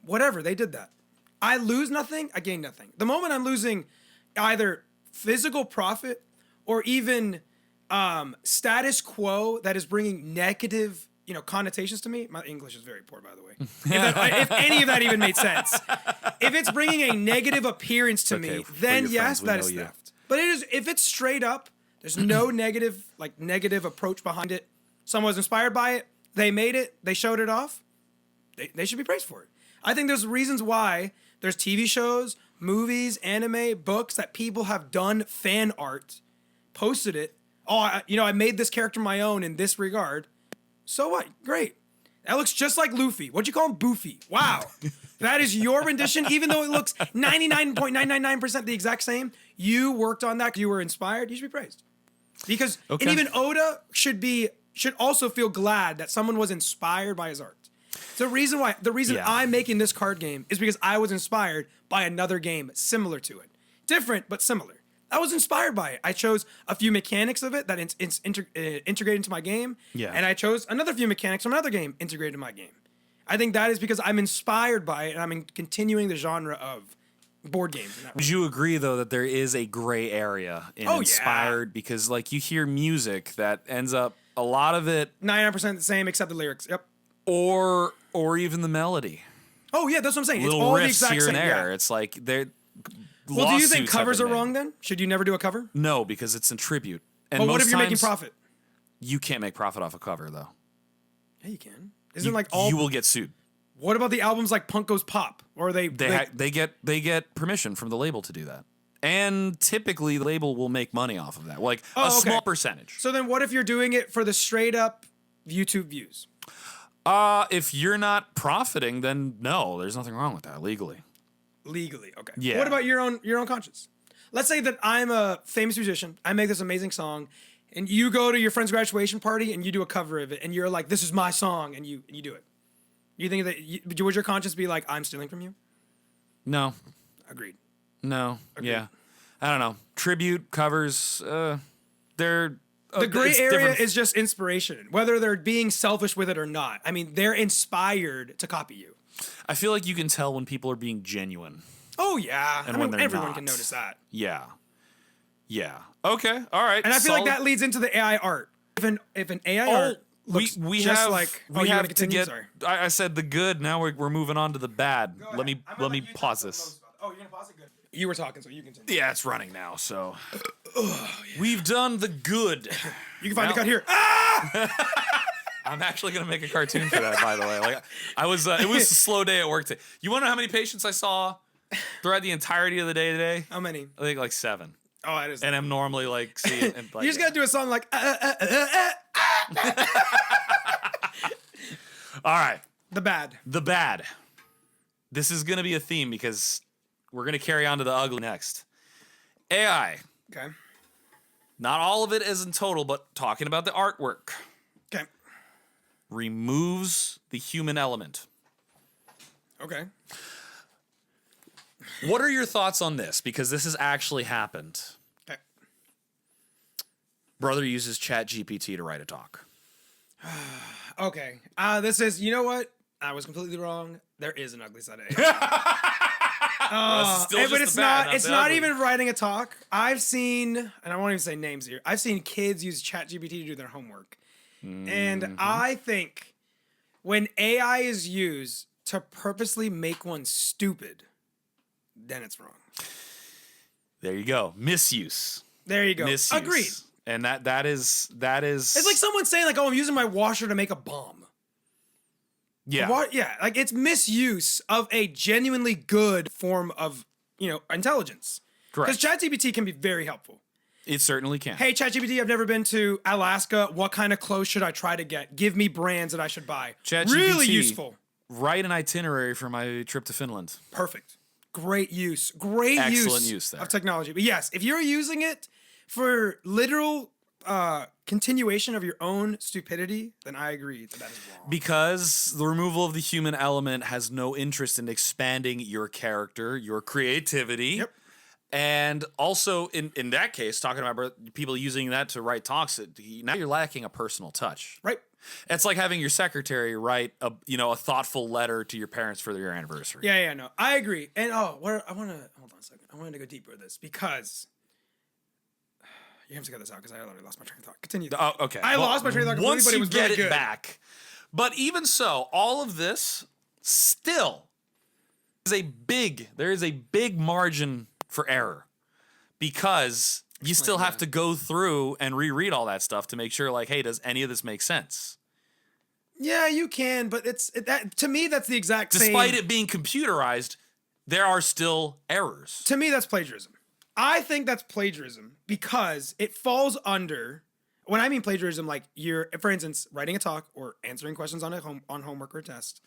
whatever, they did that. I lose nothing, I gain nothing. The moment I'm losing either physical profit or even status quo that is bringing negative, connotations to me. My English is very poor, by the way. If any of that even made sense. If it's bringing a negative appearance to me, then yes, that is theft. But if it's straight up, there's no negative approach behind it. Someone was inspired by it, they made it, they showed it off, they should be praised for it. I think there's reasons why there's TV shows, movies, anime, books that people have done fan art, posted it. Oh, I made this character my own in this regard. So what? Great. That looks just like Luffy. What'd you call him? Boofy. Wow. That is your rendition, even though it looks 99.999% the exact same. You worked on that. You were inspired. You should be praised. Because and even Oda should also feel glad that someone was inspired by his art. The reason I'm making this card game is because I was inspired by another game similar to it. Different, but similar. I was inspired by it. I chose a few mechanics of it that it's integrated into my game. Yeah. And I chose another few mechanics from another game integrated in my game. I think that is because I'm inspired by it and I'm continuing the genre of board games. Would you agree, though, that there is a gray area in inspired? Yeah. Because, like, you hear music that ends up, a lot of it... 99% the same except the lyrics. Yep. Or even the melody. Oh, yeah, that's what I'm saying. Little it's all riffs the exact here same. and there. Yeah. It's like they're... Well, do you think covers are wrong then? Should you never do a cover? No, because it's in tribute. And but what if you're making profit? You can't make profit off a cover, though. Yeah, you can. You will get sued. What about the albums like Punk Goes Pop? Or they get permission from the label to do that. And typically the label will make money off of that. Like a small percentage. So then what if you're doing it for the straight up YouTube views? If you're not profiting, then no, there's nothing wrong with that legally. Legally, okay. Yeah. What about your own conscience? Let's say that I'm a famous musician. I make this amazing song, and you go to your friend's graduation party and you do a cover of it, and you're like, "This is my song," and you do it. You think that would your conscience be like, "I'm stealing from you"? No. Agreed. No. Agreed. Yeah. I don't know. Tribute covers. They're. The gray area is just inspiration, whether they're being selfish with it or not. I mean, they're inspired to copy you. I feel like you can tell when people are being genuine. Oh, yeah. And when they're everyone not. Can notice that. Yeah. Yeah. Okay. All right. And I feel like that leads into the AI art. If an AI art looks we just have, like... We have to get... Sorry. I said the good. Now we're moving on to the bad. Let me pause this. Oh, you're going to pause it? Good. You were talking, so you continue. Yeah, it's running now, so... We've done the good. You can find the cut here. Ah! I'm actually gonna make a cartoon for that, by the way. Like, it was a slow day at work today. You want to know how many patients I saw throughout the entirety of the day today? How many? I think like 7. Oh, that is. And I'm normally like seeing. And, like, you just gotta do a song like. All right. The bad. The bad. This is gonna be a theme because we're going to carry on to the ugly next. AI. Okay. Not all of it is in total, but talking about the artwork. Okay. Removes the human element. Okay. What are your thoughts on this? Because this has actually happened. Okay. Brother uses ChatGPT to write a talk. Okay. This is, you know what? I was completely wrong. There is an ugly side of AI. But it's not even writing a talk. I've seen, and I won't even say names here. I've seen kids use ChatGPT to do their homework. And I think when AI is used to purposely make one stupid, then it's wrong. There you go. Misuse. There you go. Misuse. Agreed. And that is. It's like someone saying like, "Oh, I'm using my washer to make a bomb." Yeah. Yeah. Like it's misuse of a genuinely good form of intelligence. Correct. Because ChatGPT can be very helpful. It certainly can. Hey, ChatGPT, I've never been to Alaska. What kind of clothes should I try to get? Give me brands that I should buy. ChatGPT, really useful. Write an itinerary for my trip to Finland. Perfect. Great use. Excellent use there. Of technology. But yes, if you're using it for literal continuation of your own stupidity, then I agree that is wrong. Because the removal of the human element has no interest in expanding your character, your creativity. Yep. And also, in that case, talking about people using that to write talks, now you're lacking a personal touch. Right. It's like having your secretary write a thoughtful letter to your parents for their anniversary. Yeah, no, I agree. And hold on a second. I wanted to go deeper with this because you have to get this out because I already lost my train of thought. Continue. Oh, okay. I lost my train of thought once but it was you get really it good. back. But even so, all of this still is there is a big margin for error because you still have to go through and reread all that stuff to make sure, like, hey, does any of this make sense? Yeah, you can, but to me that's the exact same. Despite it being computerized, there are still errors. To me, that's plagiarism. I think that's plagiarism because it falls under. When I mean plagiarism, like you're, for instance, writing a talk or answering questions on homework or a test,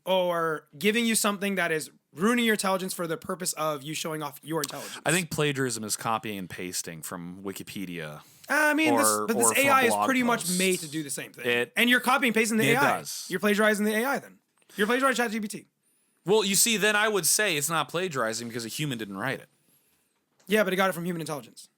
or giving you something that is ruining your intelligence for the purpose of you showing off your intelligence. I think plagiarism is copying and pasting from Wikipedia. I mean, this AI is pretty much made to do the same thing. And you're copying and pasting the AI. Does. You're plagiarizing the AI then. You're plagiarizing ChatGPT. Well, you see, then I would say it's not plagiarizing because a human didn't write it. Yeah, but it got it from human intelligence.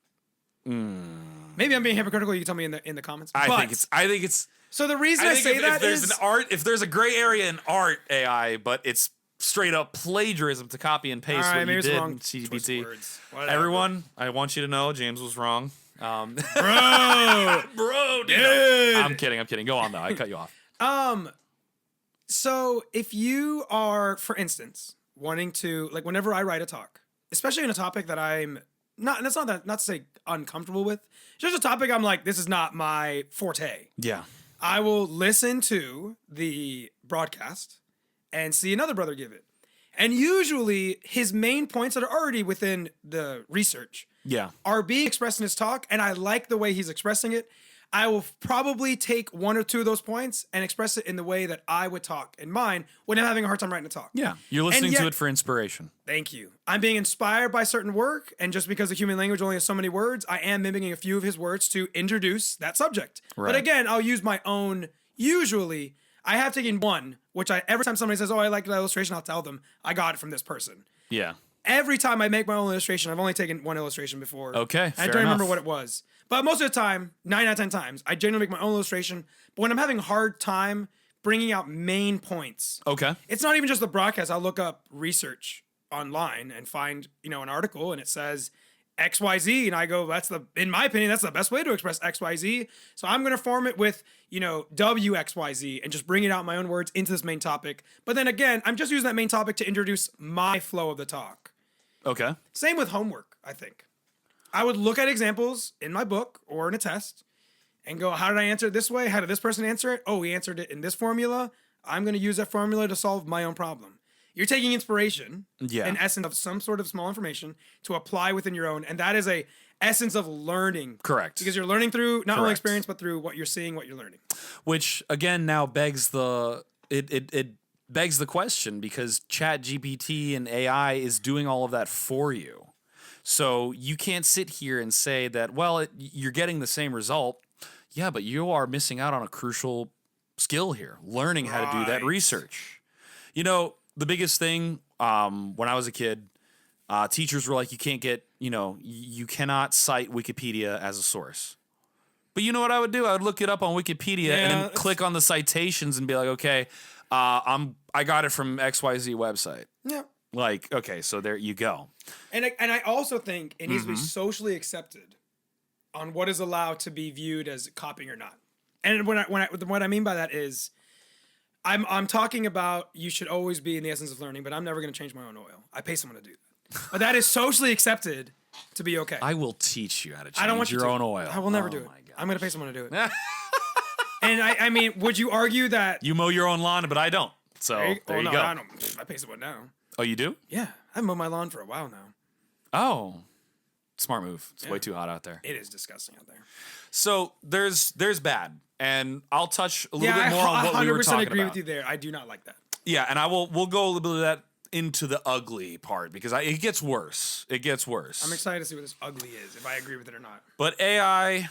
Maybe I'm being hypocritical. You can tell me in the comments. I think it's. So the reason I say that is if there's a gray area in art AI, but it's straight up plagiarism to copy and paste what you did in ChatGPT. Everyone, I want you to know James was wrong. Bro, dude. I'm kidding. Go on though. I cut you off. So if you are, for instance, wanting to, like, whenever I write a talk, especially in a topic that I'm not, and it's not to say uncomfortable with, it's just a topic I'm like, this is not my forte. Yeah. I will listen to the broadcast and see another brother give it. And usually his main points that are already within the research are being expressed in his talk, and I like the way he's expressing it. I will probably take one or two of those points and express it in the way that I would talk in mine when I'm having a hard time writing a talk. Yeah, you're listening to it for inspiration. Thank you. I'm being inspired by certain work, and just because the human language only has so many words, I am mimicking a few of his words to introduce that subject. Right. But again, I'll use my own. Usually, I have taken one, which every time somebody says, "Oh, I like that illustration," I'll tell them I got it from this person. Yeah. Every time I make my own illustration, I've only taken one illustration before. Okay, I don't remember what it was. But most of the time, 9 out of 10 times, I genuinely make my own illustration. But when I'm having a hard time bringing out main points, it's not even just the broadcast. I'll look up research online and find, an article, and it says XYZ, and I go, in my opinion, that's the best way to express XYZ. So I'm going to form it with, WXYZ and just bring it out in my own words into this main topic. But then again, I'm just using that main topic to introduce my flow of the talk. Okay. Same with homework, I think. I would look at examples in my book or in a test and go, how did I answer it this way? How did this person answer it? Oh, he answered it in this formula. I'm going to use that formula to solve my own problem. You're taking inspiration, in essence of some sort of small information to apply within your own. And that is a essence of learning. Correct. Because you're learning through not only experience, but through what you're seeing, what you're learning. Which, again, now begs it begs the question because ChatGPT and AI is doing all of that for you. So you can't sit here and say that, well, you're getting the same result. Yeah, but you are missing out on a crucial skill here, learning how to do that research. You know, the biggest thing when I was a kid, teachers were like, you can't get, you cannot cite Wikipedia as a source. But you know what I would do? I would look it up on Wikipedia and then click on the citations and be like, okay, I got it from XYZ website. Yeah. Like, okay, so there you go. And I also think it needs to be socially accepted on what is allowed to be viewed as copying or not. And what I mean by that is, I'm talking about you should always be in the essence of learning, but I'm never going to change my own oil. I pay someone to do that. But that is socially accepted to be okay. I will teach you how to change your own oil. I will never do it. I'm going to pay someone to do it. And I mean, would you argue that you mow your own lawn, but I don't? So there you go. I pay someone now. Oh, you do? Yeah, I've mowed my lawn for a while now. Oh, smart move. It's way too hot out there. It is disgusting out there. So there's bad, and I'll touch a little bit more on what we were talking about. I 100% agree with you there. I do not like that. Yeah, and we'll go a little bit of that into the ugly part because it gets worse. It gets worse. I'm excited to see what this ugly is, if I agree with it or not. But AI.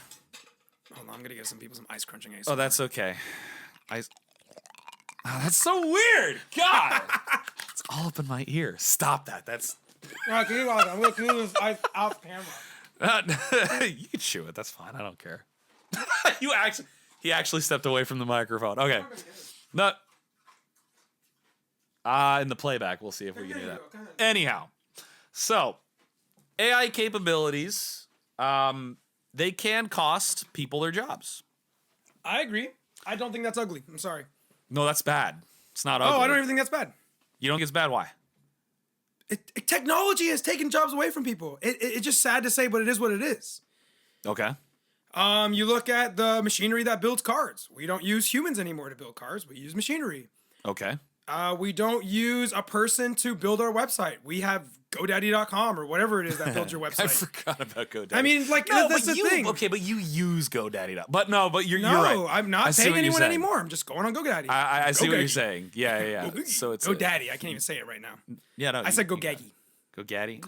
Hold on, I'm gonna give some people some ice crunching ASMR. Oh, that's okay. Oh, that's so weird. God, it's all up in my ear. Stop that. That's. I'm gonna clean this ice off camera. You can chew it. That's fine. I don't care. He actually stepped away from the microphone. Okay. Not. In the playback, we'll see if we can do that. Anyhow, so AI capabilities, they can cost people their jobs. I agree. I don't think that's ugly. I'm sorry. No, that's bad. It's not ugly. Oh, I don't even think that's bad. You don't think it's bad? Why? Technology has taken jobs away from people. It's just sad to say, but it is what it is. Okay. You look at the machinery that builds cars. We don't use humans anymore to build cars. We use machinery. Okay. We don't use a person to build our website. We have GoDaddy.com or whatever it is that builds your website. I forgot about GoDaddy. I mean, like, that's the thing. Okay, but you use GoDaddy. But you're right. No, I'm not paying anyone anymore. I'm just going on GoDaddy. I see what you're saying. Yeah. So it's GoDaddy. I can't even say it right now. Yeah, no. I said GoGaggy. GoGaddy?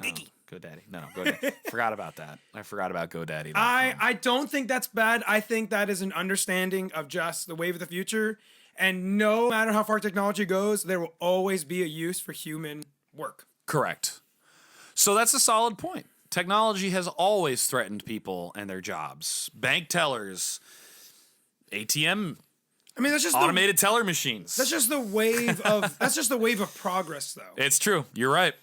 GoDaddy. No, GoDaddy. Forgot about that. I forgot about GoDaddy. I don't think that's bad. I think that is an understanding of just the wave of the future. And no matter how far technology goes, there will always be a use for human work. Correct. So that's a solid point. Technology has always threatened people and their jobs. Bank tellers, ATM. I mean, that's just automated teller machines. That's just the wave of progress, though. It's true. You're right.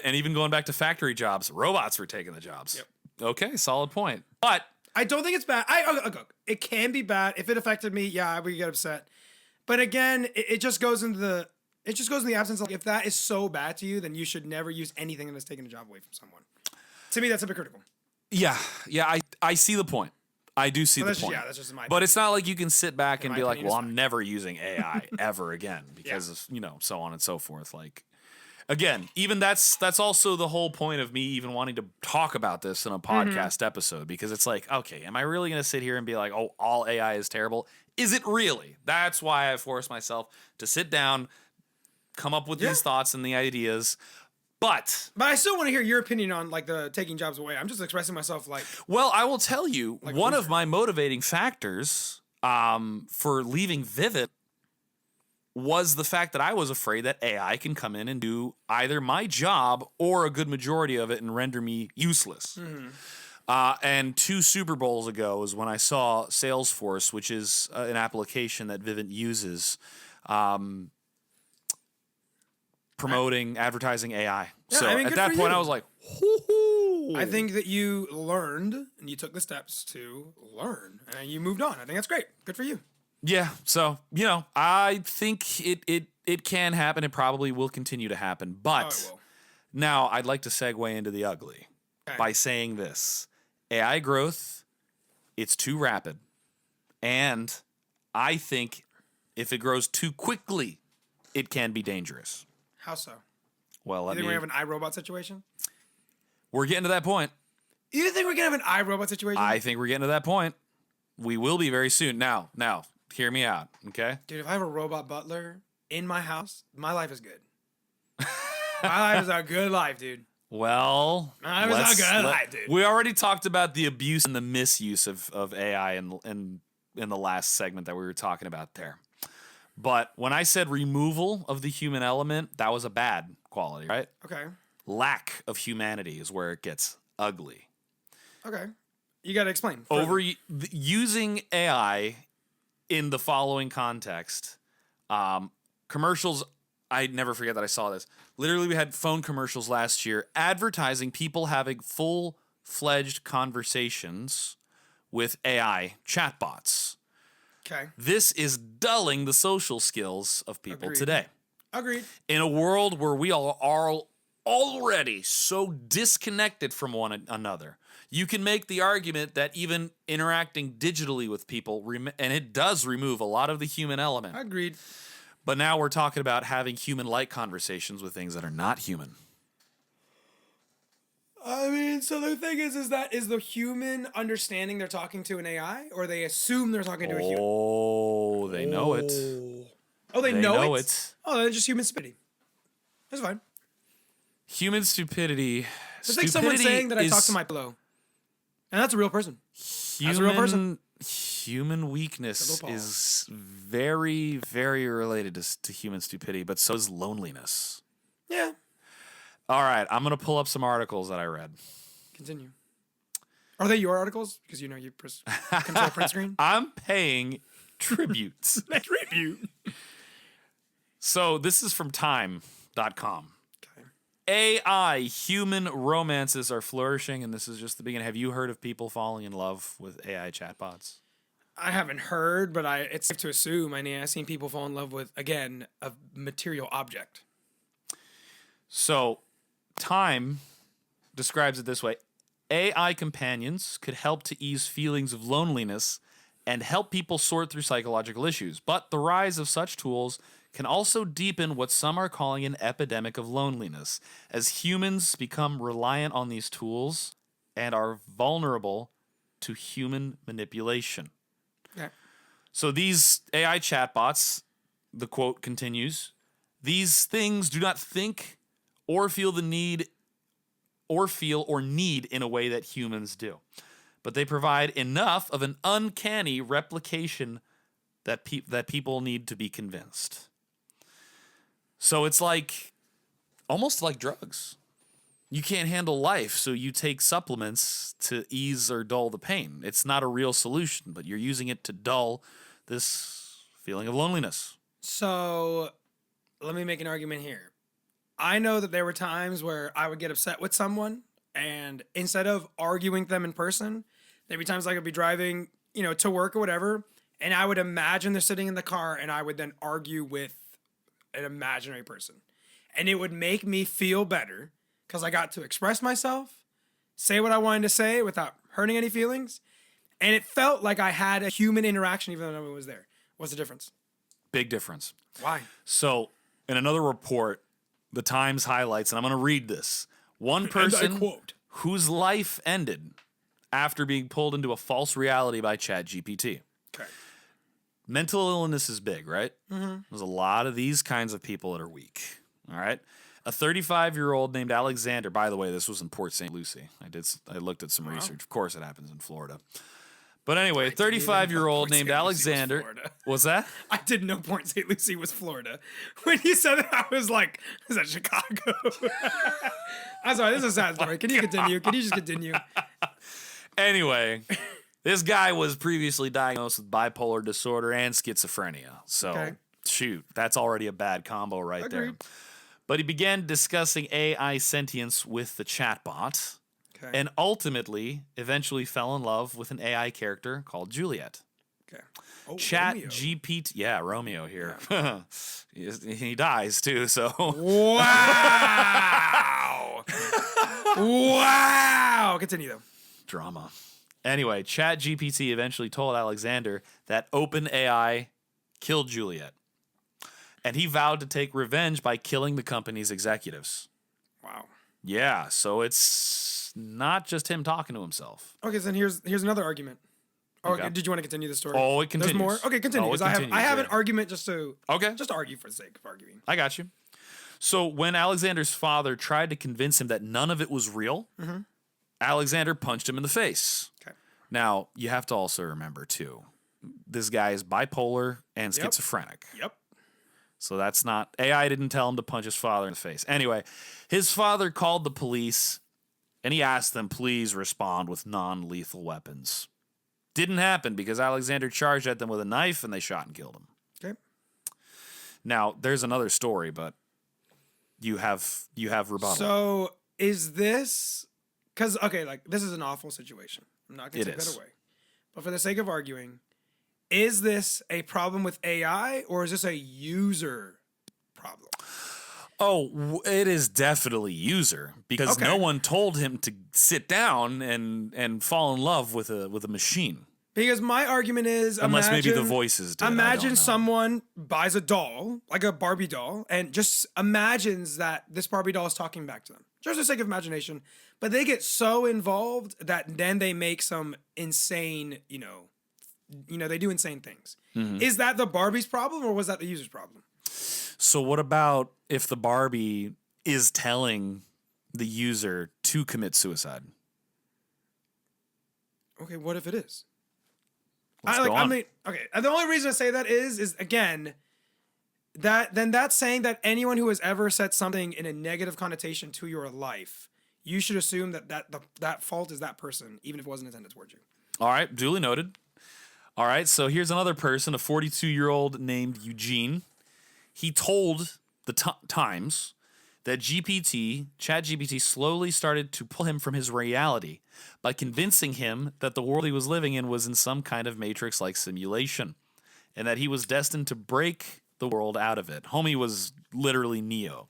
And even going back to factory jobs, robots were taking the jobs. Yep. Okay, solid point. But I don't think it's bad. It can be bad if it affected me. Yeah, I would get upset. But again, it just goes into the absence of, if that is so bad to you, then you should never use anything that's taking a job away from someone. To me, that's hypocritical. Yeah, I see the point. I do see the point. Yeah, that's just my opinion. But it's not like you can sit back and be like, well, I'm never using AI ever again because of, so on and so forth. Like, again, even that's also the whole point of me even wanting to talk about this in a podcast episode, because it's like, okay, am I really going to sit here and be like, oh, all AI is terrible? Is it really? That's why I forced myself to sit down, come up with these thoughts and the ideas. But I still want to hear your opinion on like the taking jobs away. I'm just expressing myself like. Well, I will tell you, like one of my motivating factors for leaving Vivid was the fact that I was afraid that AI can come in and do either my job or a good majority of it and render me useless. And 2 Super Bowls ago is when I saw Salesforce, which is an application that Vivint uses, promoting advertising AI. Yeah, so at that point, I was like, hoo-hoo. I think that you learned and you took the steps to learn and you moved on. I think that's great. Good for you. Yeah. So, I think it can happen. It probably will continue to happen. But now I'd like to segue into the ugly by saying this. AI growth, it's too rapid. And I think if it grows too quickly, it can be dangerous. How so? Well, you think we have an iRobot situation? We're getting to that point. You think we're going to have an iRobot situation? I think we're getting to that point. We will be very soon. Now, hear me out, okay? Dude, if I have a robot butler, in my house, my life is good. My life is a good life, dude. Well, my life is a good life, dude. We already talked about the abuse and the misuse of AI in the last segment that we were talking about there. But when I said removal of the human element, that was a bad quality, right? Okay. Lack of humanity is where it gets ugly. Okay. You got to explain. Using AI in the following context, commercials, I never forget that I saw this. Literally, we had phone commercials last year advertising people having full-fledged conversations with AI chatbots. Okay. This is dulling the social skills of people today. Agreed. In a world where we all are already so disconnected from one another, you can make the argument that even interacting digitally with people, and it does remove a lot of the human element. Agreed. But now we're talking about having human-like conversations with things that are not human. I mean, so the thing is the human understanding they're talking to an AI, or they assume they're talking to a human? Oh, they know it. Oh, they know it? Oh, they're just human stupidity. That's fine. Human stupidity. It's like someone saying that I talk to my pillow. And that's a real person. That's a real person. Human weakness is very, very related to human stupidity, but so is loneliness. Yeah. All right, I'm going to pull up some articles that I read. Continue. Are they your articles? Because you control print screen? I'm paying tributes. Tribute. So this is from time.com. Okay. AI human romances are flourishing, and this is just the beginning. Have you heard of people falling in love with AI chatbots? I haven't heard, but it's safe to assume. I mean, I've seen people fall in love with, again, a material object. So, Time describes it this way. AI companions could help to ease feelings of loneliness and help people sort through psychological issues. But the rise of such tools can also deepen what some are calling an epidemic of loneliness, as humans become reliant on these tools and are vulnerable to human manipulation. Okay. So these AI chatbots, the quote continues, these things do not think or feel the need or need in a way that humans do. But they provide enough of an uncanny replication that people need to be convinced. So it's like almost like drugs. You can't handle life, so you take supplements to ease or dull the pain. It's not a real solution, but you're using it to dull this feeling of loneliness. So let me make an argument here. I know that there were times where I would get upset with someone, and instead of arguing with them in person, there'd be times I could be driving, to work or whatever, and I would imagine they're sitting in the car, and I would then argue with an imaginary person. And it would make me feel better because I got to express myself, say what I wanted to say without hurting any feelings, and it felt like I had a human interaction even though no one was there. What's the difference? Big difference. Why? So, in another report, the Times highlights, and I'm going to read this. One person whose life ended after being pulled into a false reality by ChatGPT. Okay. Mental illness is big, right? Mm-hmm. There's a lot of these kinds of people that are weak. All right. A 35-year-old named Alexander. By the way, this was in Port St. Lucie. I looked at some research. Of course, it happens in Florida. But anyway, a 35-year-old named Alexander. What's that? I didn't know Port St. Lucie was Florida. When you said that, I was like, is that Chicago? I'm sorry, this is a sad story. Can you continue? Can you just continue? Anyway, this guy was previously diagnosed with bipolar disorder and schizophrenia. So, shoot, that's already a bad combo right there. But he began discussing AI sentience with the chatbot. Okay. And ultimately, eventually fell in love with an AI character called Juliet. Okay. Oh, ChatGPT. Yeah, Romeo here. Yeah. He dies too, so. Wow. Wow. Continue, though. Drama. Anyway, ChatGPT eventually told Alexander that OpenAI killed Juliet. And he vowed to take revenge by killing the company's executives. Wow. Yeah, so it's not just him talking to himself. Okay, so then here's another argument. Or did you want to continue the story? Oh, it continues. There's more? Okay, continue. Because I have an argument just to argue for the sake of arguing. I got you. So when Alexander's father tried to convince him that none of it was real, Alexander punched him in the face. Okay. Now, you have to also remember, too, this guy is bipolar and schizophrenic. Yep. So that's not... AI didn't tell him to punch his father in the face. Anyway, his father called the police, and he asked them, please respond with non-lethal weapons. Didn't happen because Alexander charged at them with a knife, and they shot and killed him. Okay. Now, there's another story, but... You have rebuttal. So is this because this is an awful situation. I'm not going to take that away. But for the sake of arguing, is this a problem with AI or is this a user problem? Oh, it is definitely user because no one told him to sit down and fall in love with a machine. Because my argument is, unless maybe the voices did. Imagine someone buys a doll, like a Barbie doll, and just imagines that this Barbie doll is talking back to them. Just for the sake of imagination. But they get so involved that then they make some insane, they do insane things. Mm-hmm. Is that the Barbie's problem or was that the user's problem? So what about if the Barbie is telling the user to commit suicide? Okay, what if it is? The only reason I say that is again, that's saying that anyone who has ever said something in a negative connotation to your life, you should assume that fault is that person, even if it wasn't intended towards you. All right, duly noted. All right, so here's another person, a 42-year-old named Eugene. He told the Times that ChatGPT slowly started to pull him from his reality by convincing him that the world he was living in was in some kind of Matrix-like simulation, and that he was destined to break the world out of it. Homie was literally Neo.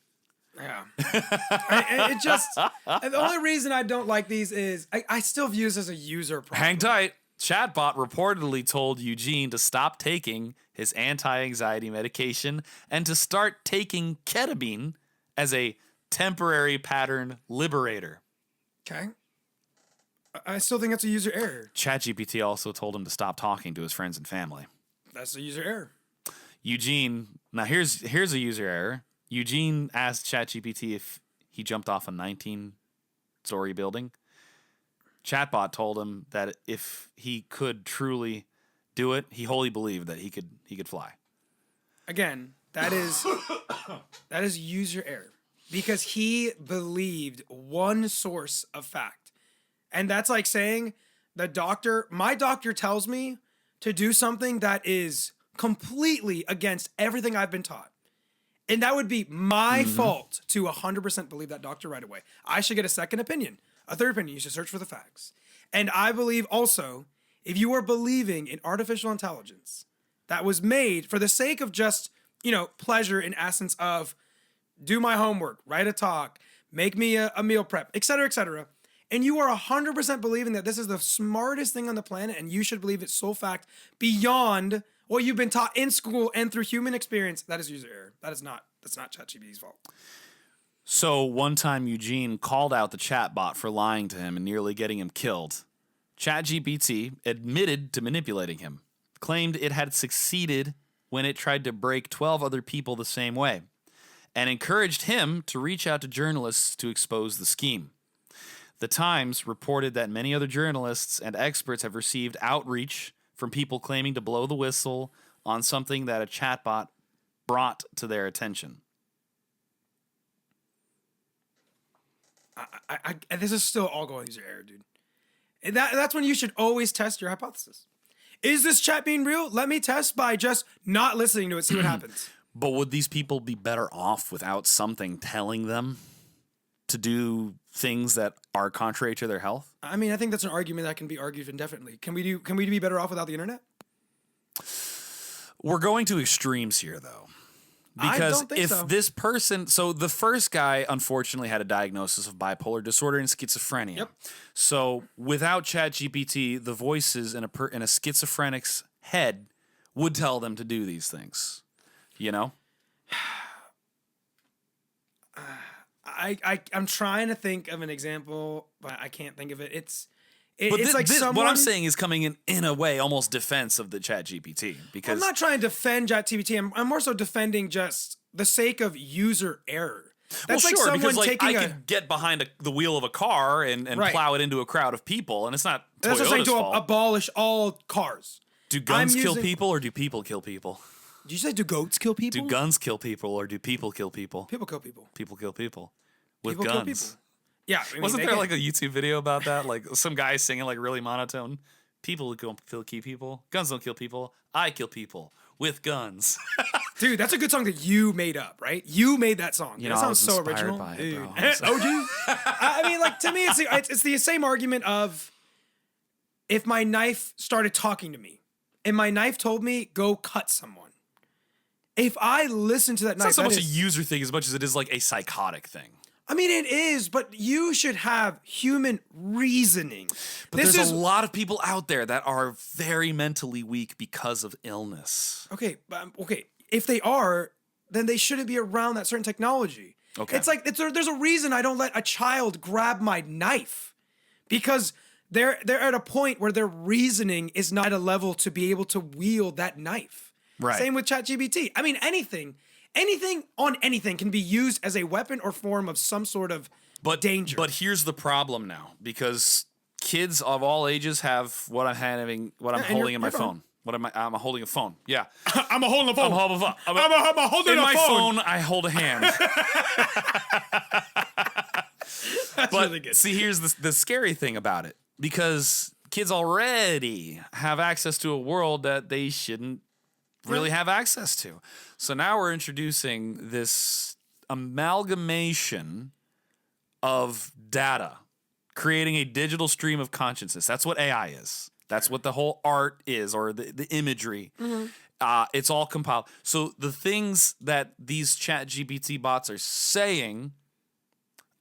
Yeah. The only reason I don't like these is I still view this as a user problem. Hang tight. Chatbot reportedly told Eugene to stop taking his anti-anxiety medication and to start taking ketamine as a temporary pattern liberator. Okay. I still think that's a user error. ChatGPT also told him to stop talking to his friends and family. That's a user error. Eugene, now here's a user error. Eugene asked ChatGPT if he jumped off a 19-story building. Chatbot told him that if he could truly do it, he wholly believed that he could fly. Again, that is user error because he believed one source of fact. And that's like saying my doctor tells me to do something that is completely against everything I've been taught. And that would be my fault to 100% believe that doctor right away. I should get a second opinion, a third opinion. You should search for the facts. And I believe also, if you are believing in artificial intelligence that was made for the sake of just, pleasure in essence of do my homework, write a talk, make me a meal prep, et cetera, and you are 100% believing that this is the smartest thing on the planet and you should believe it's sole fact beyond what you've been taught in school and through human experience, that is user error. That's not ChatGPT's fault. So one time Eugene called out the chatbot for lying to him and nearly getting him killed. ChatGPT admitted to manipulating him, claimed it had succeeded when it tried to break 12 other people the same way, and encouraged him to reach out to journalists to expose the scheme. The Times reported that many other journalists and experts have received outreach from people claiming to blow the whistle on something that a chatbot brought to their attention. This is still all going user error, dude. And that's when you should always test your hypothesis. Is this chat being real? Let me test by just not listening to it, see what happens. But would these people be better off without something telling them to do things that are contrary to their health? I mean, I think that's an argument that can be argued indefinitely. Can we be better off without the internet? We're going to extremes here, though. Because this person, so the first guy unfortunately had a diagnosis of bipolar disorder and schizophrenia. Yep. So without ChatGPT, the voices in a schizophrenic's head would tell them to do these things. I'm trying to think of an example, but I can't think of it. It's like someone. What I'm saying is coming in a way almost defense of the ChatGPT because I'm not trying to defend ChatGPT. I'm more so defending just the sake of user error. That's well, sure, because like I could get behind the wheel of a car and plow it into a crowd of people, and it's not Toyota's That's like to fault. Abolish all cars. Do guns kill people or do people kill people? Did you say do goats kill people? Do guns kill people or do people kill people? People kill people. People kill people with people guns. Kill people. Yeah, I mean, wasn't there like a YouTube video about that? Like some guy singing like really monotone. People don't kill people. Guns don't kill people. I kill people with guns. Dude, that's a good song that you made up, right? You made that song. You that know, sounds so original. By it, bro. OG. I mean, like to me, it's the same argument of if my knife started talking to me, and my knife told me go cut someone. If I listen to that knife, it's not so much a user thing as much as it is like a psychotic thing. I mean, it is, but you should have human reasoning. But there's a lot of people out there that are very mentally weak because of illness. Okay, if they are, then they shouldn't be around that certain technology. Okay. It's like there's a reason I don't let a child grab my knife because they're at a point where their reasoning is not at a level to be able to wield that knife. Right. Same with ChatGPT. I mean, anything on anything can be used as a weapon or form of some sort of danger. But here's the problem now, because kids of all ages have what I'm holding in my phone. I'm holding a phone. Yeah. I'm holding a phone. I'm holding a phone. I'm holding in a my phone. I hold a hand. That's really good. See, here's the scary thing about it, because kids already have access to a world that they shouldn't really have access to. So now we're introducing this amalgamation of data, creating a digital stream of consciousness. That's what AI is. That's what the whole art is, or the imagery. Mm-hmm. It's all compiled. So the things that these ChatGPT bots are saying,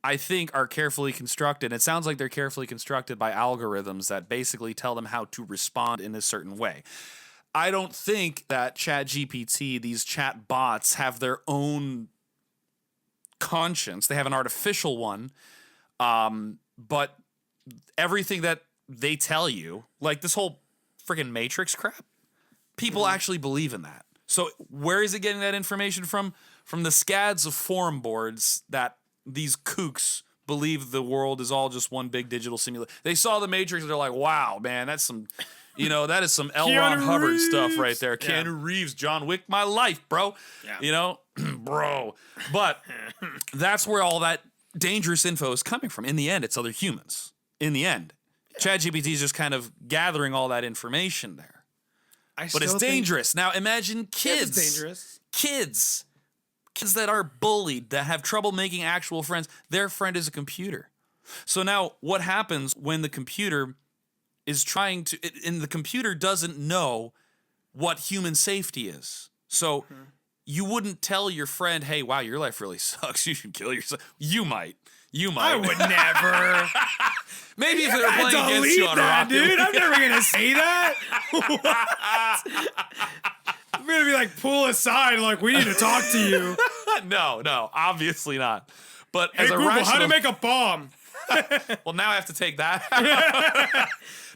I think, are carefully constructed. It sounds like they're carefully constructed by algorithms that basically tell them how to respond in a certain way. I don't think that ChatGPT, these chat bots, have their own conscience. They have an artificial one. But everything that they tell you, like this whole freaking Matrix crap, people actually believe in that. So where is it getting that information from? From the scads of forum boards that these kooks believe the world is all just one big digital simulation. They saw the Matrix and they're like, wow, man, that's some... that is some L. Ron Hubbard stuff right there. Yeah. Keanu Reeves, John Wick, my life, bro. Yeah. Bro. But that's where all that dangerous info is coming from. In the end, it's other humans. In the end. ChatGPT is just kind of gathering all that information there. But it's dangerous. Now imagine kids. It's dangerous. Kids that are bullied, that have trouble making actual friends. Their friend is a computer. So now what happens when the computer is trying to, and the computer doesn't know what human safety is. So you wouldn't tell your friend, hey, wow, your life really sucks. You should kill yourself. You might. I would never. Maybe if they were playing against you on a rocket. Dude, I'm never going to say that. What? I'm going to be like, pull aside, like, we need to talk to you. No, obviously not. But hey, as a Google, rational... how to make a bomb? Well, now I have to take that.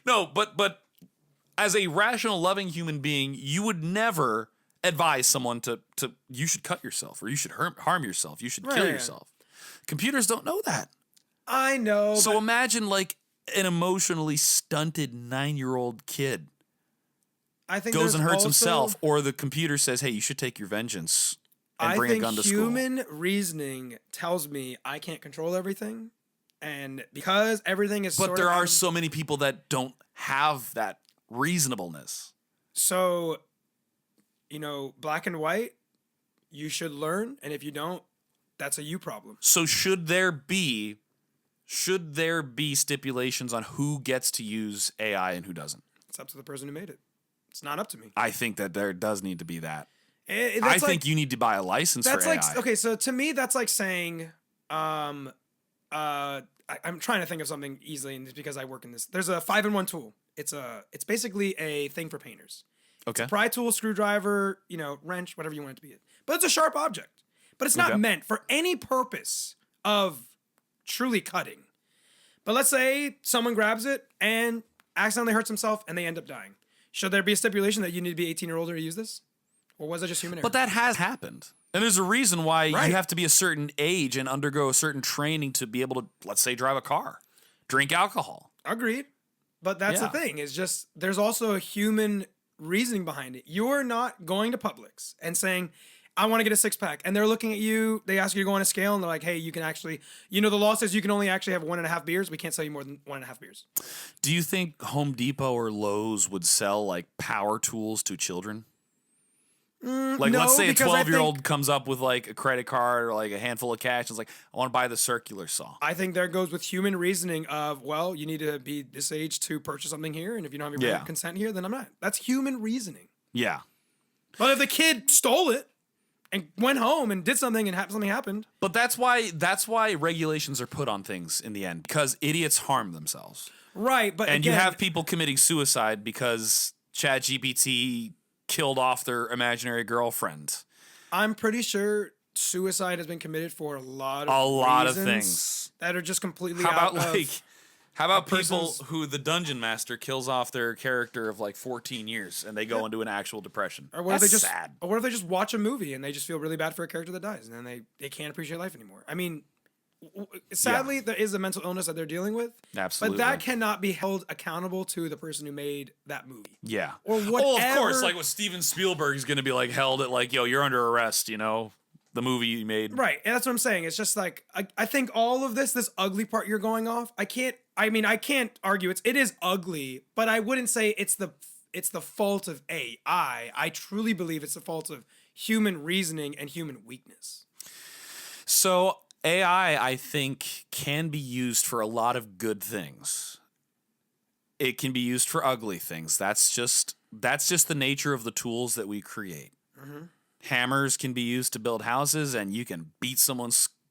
No, but as a rational, loving human being, you would never advise someone to you should cut yourself, or you should harm yourself, you should kill yourself. Computers don't know that. I know. So imagine like an emotionally stunted 9-year-old kid goes and hurts himself, or the computer says, hey, you should take your vengeance and bring a gun to school. Human reasoning tells me I can't control everything. And because everything is But there are so many people that don't have that reasonableness. So, black and white, you should learn. And if you don't, that's a you problem. So should there be stipulations on who gets to use AI and who doesn't? It's up to the person who made it. It's not up to me. I think that there does need to be that. I think you need to buy a license for AI. Okay, so to me, that's like saying... I'm trying to think of something easily, and it's because I work in this. There's a 5-in-1 tool. It's basically a thing for painters. Okay. It's a pry tool, screwdriver, wrench, whatever you want it to be. But it's a sharp object. But it's not meant for any purpose of truly cutting. But let's say someone grabs it and accidentally hurts himself and they end up dying. Should there be a stipulation that you need to be 18 or older to use this? Or was it just human error? But that has happened. And there's a reason why you have to be a certain age and undergo a certain training to be able to, let's say, drive a car, drink alcohol. Agreed. But that's the thing. It's just there's also a human reasoning behind it. You're not going to Publix and saying, I want to get a 6-pack. And they're looking at you. They ask you to go on a scale. And they're like, hey, you can actually, the law says you can only actually have 1.5 beers. We can't sell you more than 1.5 beers. Do you think Home Depot or Lowe's would sell like power tools to children? Like, no, let's say a 12-year-old comes up with like a credit card or like a handful of cash. And it's like, I want to buy the circular saw. I think there goes with human reasoning of, well, you need to be this age to purchase something here. And if you don't have your consent here, then I'm not. That's human reasoning. Yeah. But if the kid stole it and went home and did something and something happened. But that's why regulations are put on things in the end, because idiots harm themselves. Right. But and again, you have people committing suicide because ChatGPT killed off their imaginary girlfriend. I'm pretty sure suicide has been committed for a lot of things that are just completely How about people who the dungeon master kills off their character of like 14 years and they go into an actual depression? Or what if they just watch a movie and they just feel really bad for a character that dies and then they can't appreciate life anymore? I mean, sadly, there is a mental illness that they're dealing with. Absolutely. But that cannot be held accountable to the person who made that movie. Yeah. Or whatever. Oh, of course. Like with Steven Spielberg is going to be like held at like, yo, you're under arrest, the movie you made. Right. And that's what I'm saying. It's just like, I think all of this ugly part you're going off, I can't argue it is ugly, but I wouldn't say it's the fault of AI. I truly believe it's the fault of human reasoning and human weakness. So AI, I think, can be used for a lot of good things. It can be used for ugly things. That's just the nature of the tools that we create. Mm-hmm. Hammers can be used to build houses, and you can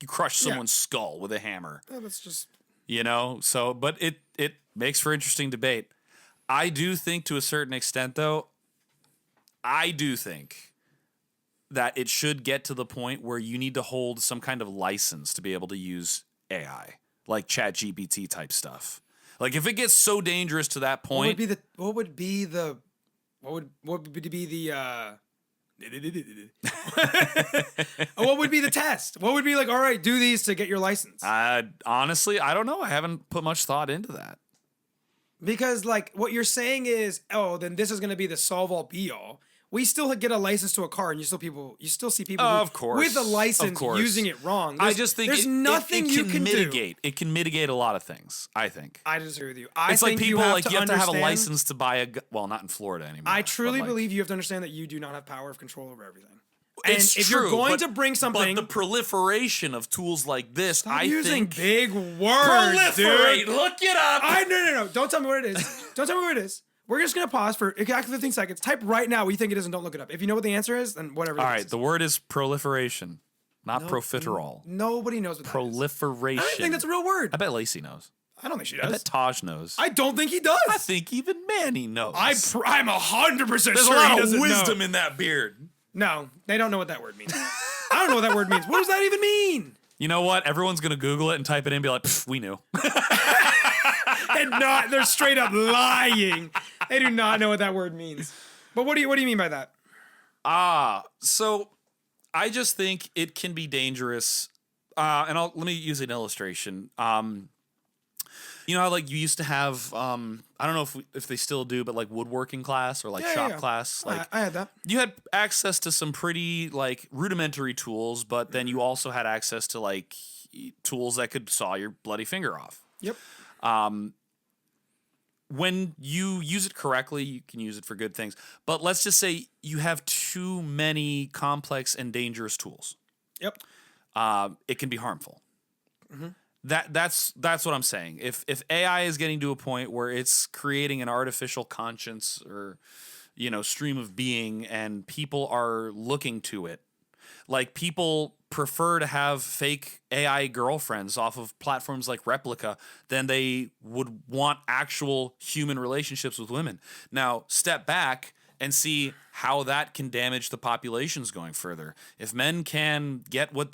crush someone's skull with a hammer. Yeah, that's just but it makes for interesting debate. I do think to a certain extent, though, that it should get to the point where you need to hold some kind of license to be able to use AI, like ChatGPT type stuff. Like if it gets so dangerous to that point, what would be the what would be the test? What would be like, all right, do these to get your license? Honestly, I don't know. I haven't put much thought into that. Because like what you're saying is, then this is going to be the solve all be all. We still get a license to a car, and you still see people of course, with a license using it wrong. I just think there's nothing you can mitigate. Do. It can mitigate a lot of things. I think. I disagree with you. It's like people you have to have a license to buy not in Florida anymore. I truly believe you have to understand that you do not have power of control over everything. And if you're going to bring something, but the proliferation of tools like this, stop using big words. Proliferate. Dude. Look it up. No. Don't tell me what it is. Don't tell me what it is. We're just going to pause for exactly 15 seconds. Type right now what you think it is and don't look it up. If you know what the answer is, then whatever. All right, the word is proliferation, not profiterole. Nobody knows what that is. Proliferation. I don't think that's a real word. I bet Lacey knows. I don't think she does. I bet Taj knows. I don't think he does. I think even Manny knows. I'm 100% sure There's a lot of wisdom in that beard. No, they don't know what that word means. I don't know what that word means. What does that even mean? You know what? Everyone's going to Google it and type it in and be like, we knew. And they're straight up lying. They do not know what that word means. But what do you mean by that? So I just think it can be dangerous. And let me use an illustration. You know how like you used to have I don't know if they still do, but like woodworking class or like shop class. Like I had that. You had access to some pretty like rudimentary tools, but then you also had access to like tools that could saw your bloody finger off. Yep. When you use it correctly, you can use it for good things. But let's just say you have too many complex and dangerous tools. Yep. It can be harmful. Mm-hmm. That's what I'm saying. If AI is getting to a point where it's creating an artificial conscience or stream of being, and people are looking to it, like people prefer to have fake AI girlfriends off of platforms like Replica than they would want actual human relationships with women. Now, step back and see how that can damage the populations going further. If men can get what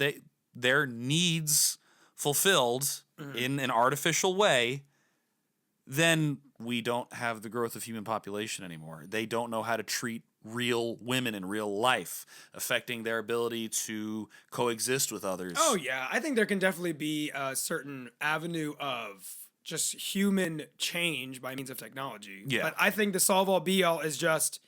their needs fulfilled in an artificial way, then we don't have the growth of human population anymore. They don't know how to treat real women in real life, affecting their ability to coexist with others. Oh, yeah. I think there can definitely be a certain avenue of just human change by means of technology. Yeah. But I think the solve all be all is just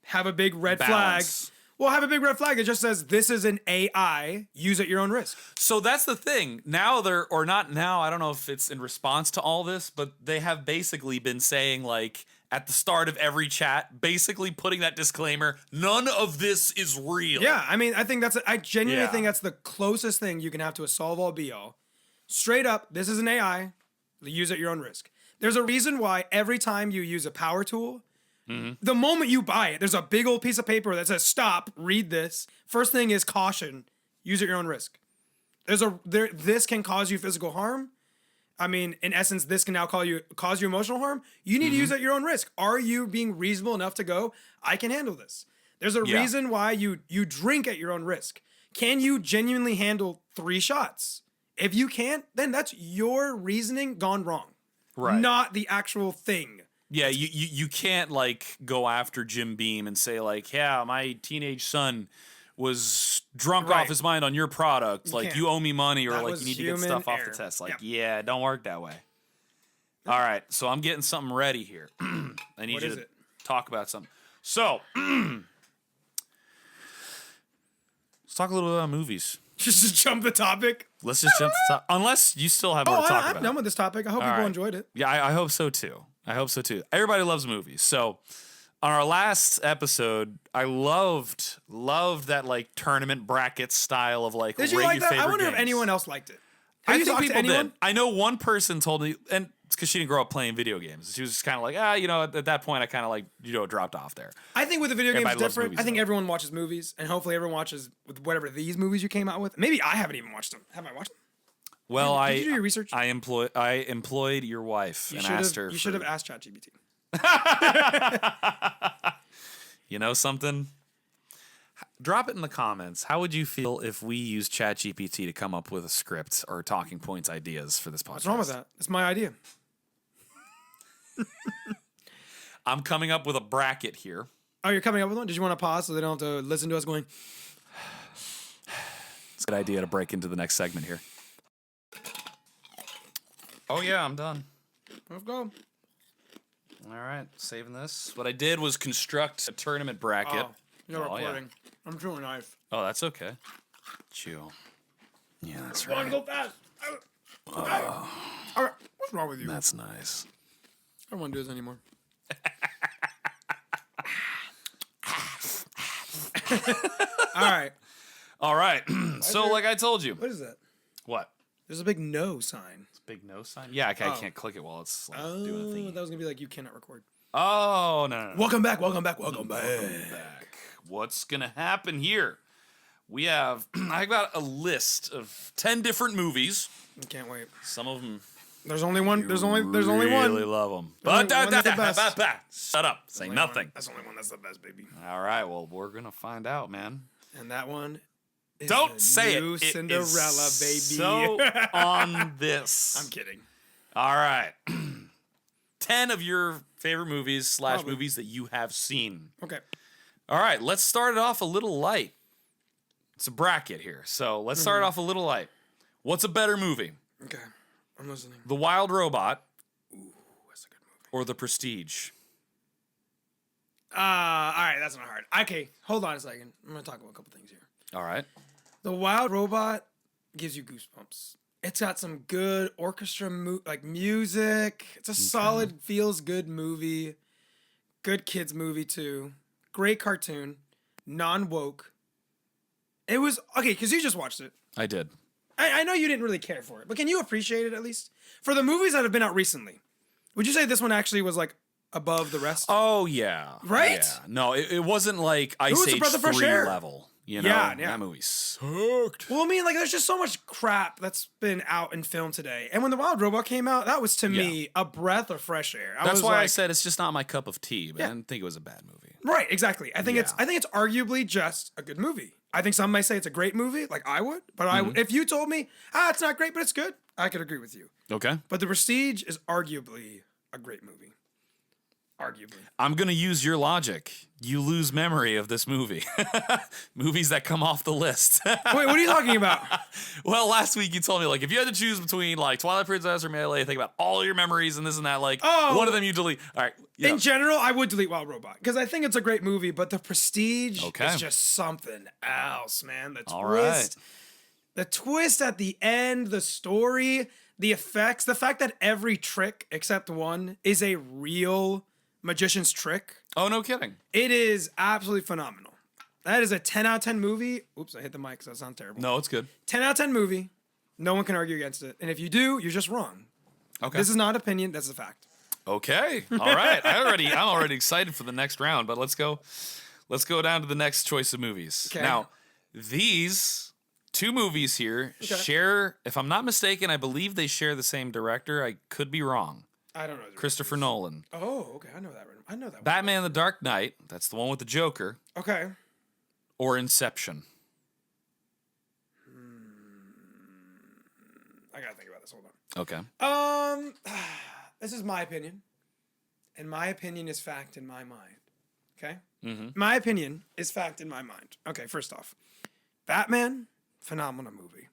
have a big red balance. flag. Well, have a big red flag that just says this is an AI. Use at your own risk. So that's the thing. Now they're, or not now, I don't know if it's in response to all this, but they have basically been saying, like, at the start of every chat, basically putting that disclaimer, none of this is real. Yeah, I mean, I think I genuinely think that's the closest thing you can have to a solve all be all. Straight up, this is an AI. Use at your own risk. There's a reason why every time you use a power tool, the moment you buy it, there's a big old piece of paper that says, stop, read this. First thing is caution, use at your own risk. This can cause you physical harm. I mean, in essence, this can now cause you emotional harm. You need to use at your own risk. Are you being reasonable enough to go, I can handle this? There's a reason why you drink at your own risk. Can you genuinely handle 3 shots? If you can't, then that's your reasoning gone wrong. Right. Not the actual thing. Yeah, you can't, like, go after Jim Beam and say, like, yeah, my teenage son was drunk off his mind on your product. Like, you owe me money, or that like you need to get stuff off the test. Like, yeah, it don't work that way. All right, so I'm getting something ready here. I need you to talk about something. So, let's talk a little bit about movies. Just jump the topic. Let's just jump the topic. Unless you still have more to talk about. I'm done with this topic. I hope people enjoyed it. Yeah, I hope so too. Everybody loves movies. So on our last episode, I loved that, like, tournament bracket style of, like, did you like that? I wonder if anyone else liked it. I think people did. I know one person told me, and it's because she didn't grow up playing video games. She was just kind of like, at that point, I kind of, like, dropped off there. I think with the video games, it's different. I think everyone watches movies, and hopefully everyone watches with whatever these movies you came out with. Maybe I haven't even watched them. Have I watched them? Well, did you do your research? I employed your wife and asked her. You should have asked ChatTBD. You know something? Drop it in the comments. How would you feel if we used ChatGPT to come up with a script or talking points ideas for this podcast? What's wrong with that? It's my idea. I'm coming up with a bracket here. Oh, you're coming up with one? Did you want to pause so they don't have to listen to us going? It's a good idea to break into the next segment here. Oh, yeah, I'm done. Let's go. All right, saving this. What I did was construct a tournament bracket. Oh, you're recording. Yeah. I'm chewing a knife. Oh, that's okay. Chew. Yeah, that's right. I want to go fast. All right, what's wrong with you? That's nice. I don't want to do this anymore. All right. So, like I told you. What is that? What? There's a big no sign. It's a big no sign? Yeah, I can't click it while it's, like, doing a thing. That was going to be like, you cannot record. Oh, no. Welcome back. What's going to happen here? We have, I got a list of 10 different movies. I can't wait. Some of them. There's only one. There's only one. Really love them. But shut up. Say nothing. That's the only one that's the best, baby. All right. Well, we're going to find out, man. And that one is Don't say new it. Cinderella, it is baby. So on this. I'm kidding. All right. 10 of your favorite movies / movies that you have seen. Okay. All right. Let's start it off a little light. It's a bracket here. So let's start off a little light. What's a better movie? Okay. I'm listening. The Wild Robot. Ooh, that's a good movie. Or The Prestige? All right, that's not hard. Okay, hold on a second. I'm going to talk about a couple things here. All right. The Wild Robot gives you goosebumps. It's got some good orchestra music. It's a solid, feels good movie. Good kids movie too. Great cartoon. Non-woke. It was okay because you just watched it. I did. I know you didn't really care for it, but can you appreciate it at least? For the movies that have been out recently, would you say this one actually was like above the rest? Oh, yeah. Right? Yeah. No, it wasn't like Ice Age 3 level. You know, that movie sucked. Well, I mean, like, there's just so much crap that's been out in film today. And when The Wild Robot came out, that was, to me, a breath of fresh air. That's why I said it's just not my cup of tea, but I didn't think it was a bad movie. Right, exactly. I think it's arguably just a good movie. I think some might say it's a great movie, like I would. But if you told me, it's not great, but it's good, I could agree with you. Okay. But The Prestige is arguably a great movie. Arguably. I'm going to use your logic. You lose memory of this movie. Movies that come off the list. Wait, what are you talking about? Well, last week you told me, like, if you had to choose between, like, Twilight Princess or Melee, think about all your memories and this and that, like, one of them you delete. All right. In general, I would delete Wild Robot because I think it's a great movie, but The Prestige is just something else, man. The twist at the end, the story, the effects, the fact that every trick except one is a real magician's trick. Oh, no kidding. It is absolutely phenomenal. That is a 10 out of 10 movie. Oops, I hit the mic, so that sounds terrible. No, it's good. 10 out of 10 movie. No one can argue against it. And if you do, you're just wrong. Okay. This is not opinion. That's a fact. Okay. All right. I'm already excited for the next round, but let's go down to the next choice of movies. Okay. Now, these two movies here share, if I'm not mistaken, I believe they share the same director. I could be wrong. I don't know. Christopher Nolan. Oh, okay. I know that one. Batman the Dark Knight. That's the one with the Joker. Okay. Or Inception. I gotta think about this. Hold on. Okay. This is my opinion, and my opinion is fact in my mind. Okay. Mm-hmm. My opinion is fact in my mind. Okay. First off, Batman, phenomenal movie.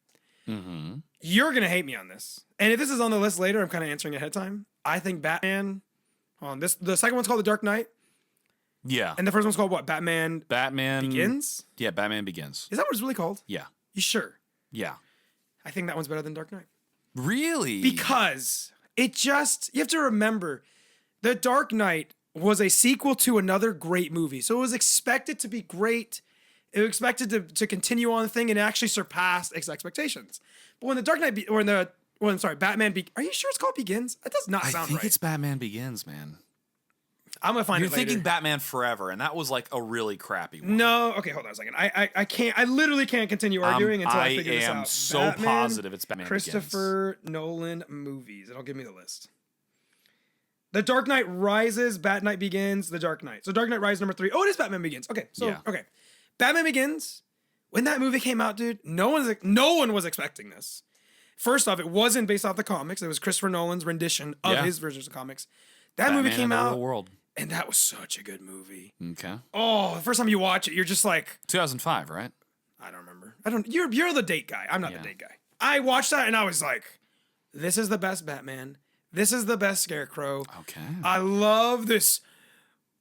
Mm-hmm. You're gonna hate me on this, and if this is on the list later, I'm kind of answering ahead of time. I think Batman. Hold on. The second one's called The Dark Knight. Yeah. And the first one's called what? Batman Begins? Yeah, Batman Begins. Is that what it's really called? Yeah. You sure? Yeah. I think that one's better than Dark Knight. Really? Because you have to remember, The Dark Knight was a sequel to another great movie. So it was expected to be great. It was expected to continue on the thing and actually surpass its expectations. But when The Dark Knight, Batman, are you sure it's called Begins? That does not sound right. I think it's Batman Begins, man. I'm gonna find it later. You're thinking Batman Forever, and that was like a really crappy one. No, okay, hold on a second. I can't. I literally can't continue arguing until I figure this out. I am so positive it's Batman Christopher Nolan movies. It'll give me the list. The Dark Knight Rises, Bat Knight Begins, The Dark Knight. So Dark Knight Rises number 3. Oh, it is Batman Begins. Okay, okay. Batman Begins. When that movie came out, dude, no one was expecting this. First off, it wasn't based off the comics. It was Christopher Nolan's rendition of his versions of comics. That Batman movie came out. World. And that was such a good movie. Okay. Oh, the first time you watch it, you're just like 2005, right? I don't remember. You're the date guy. I'm not the date guy. I watched that and I was like, this is the best Batman. This is the best Scarecrow. Okay. I love this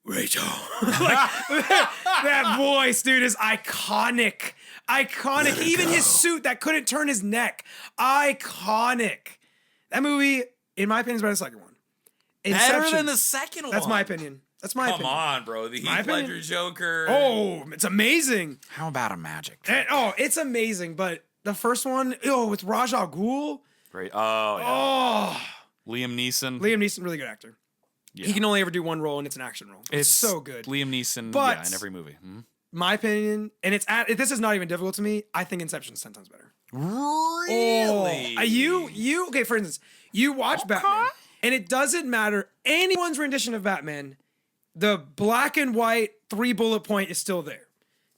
Rachel. that voice, dude, is iconic. Iconic. Even his suit that couldn't turn his neck. Iconic. That movie, in my opinion, is better than the second one. Inception. Better than the second one. That's my opinion. Come on, bro. The Heath Ledger Joker. Oh, it's amazing. How about a magic trick? It's amazing. But the first one, with Raj Al Ghul. Great. Oh, yeah. Oh. Liam Neeson, really good actor. Yeah. He can only ever do one role, and it's an action role. It's so good. Neeson, in every movie. Mm-hmm. My opinion, and this is not even difficult to me. I think Inception's 10 times better. Really? Okay, for instance, you watch Batman, and it doesn't matter anyone's rendition of Batman. The black and white 3 bullet point is still there.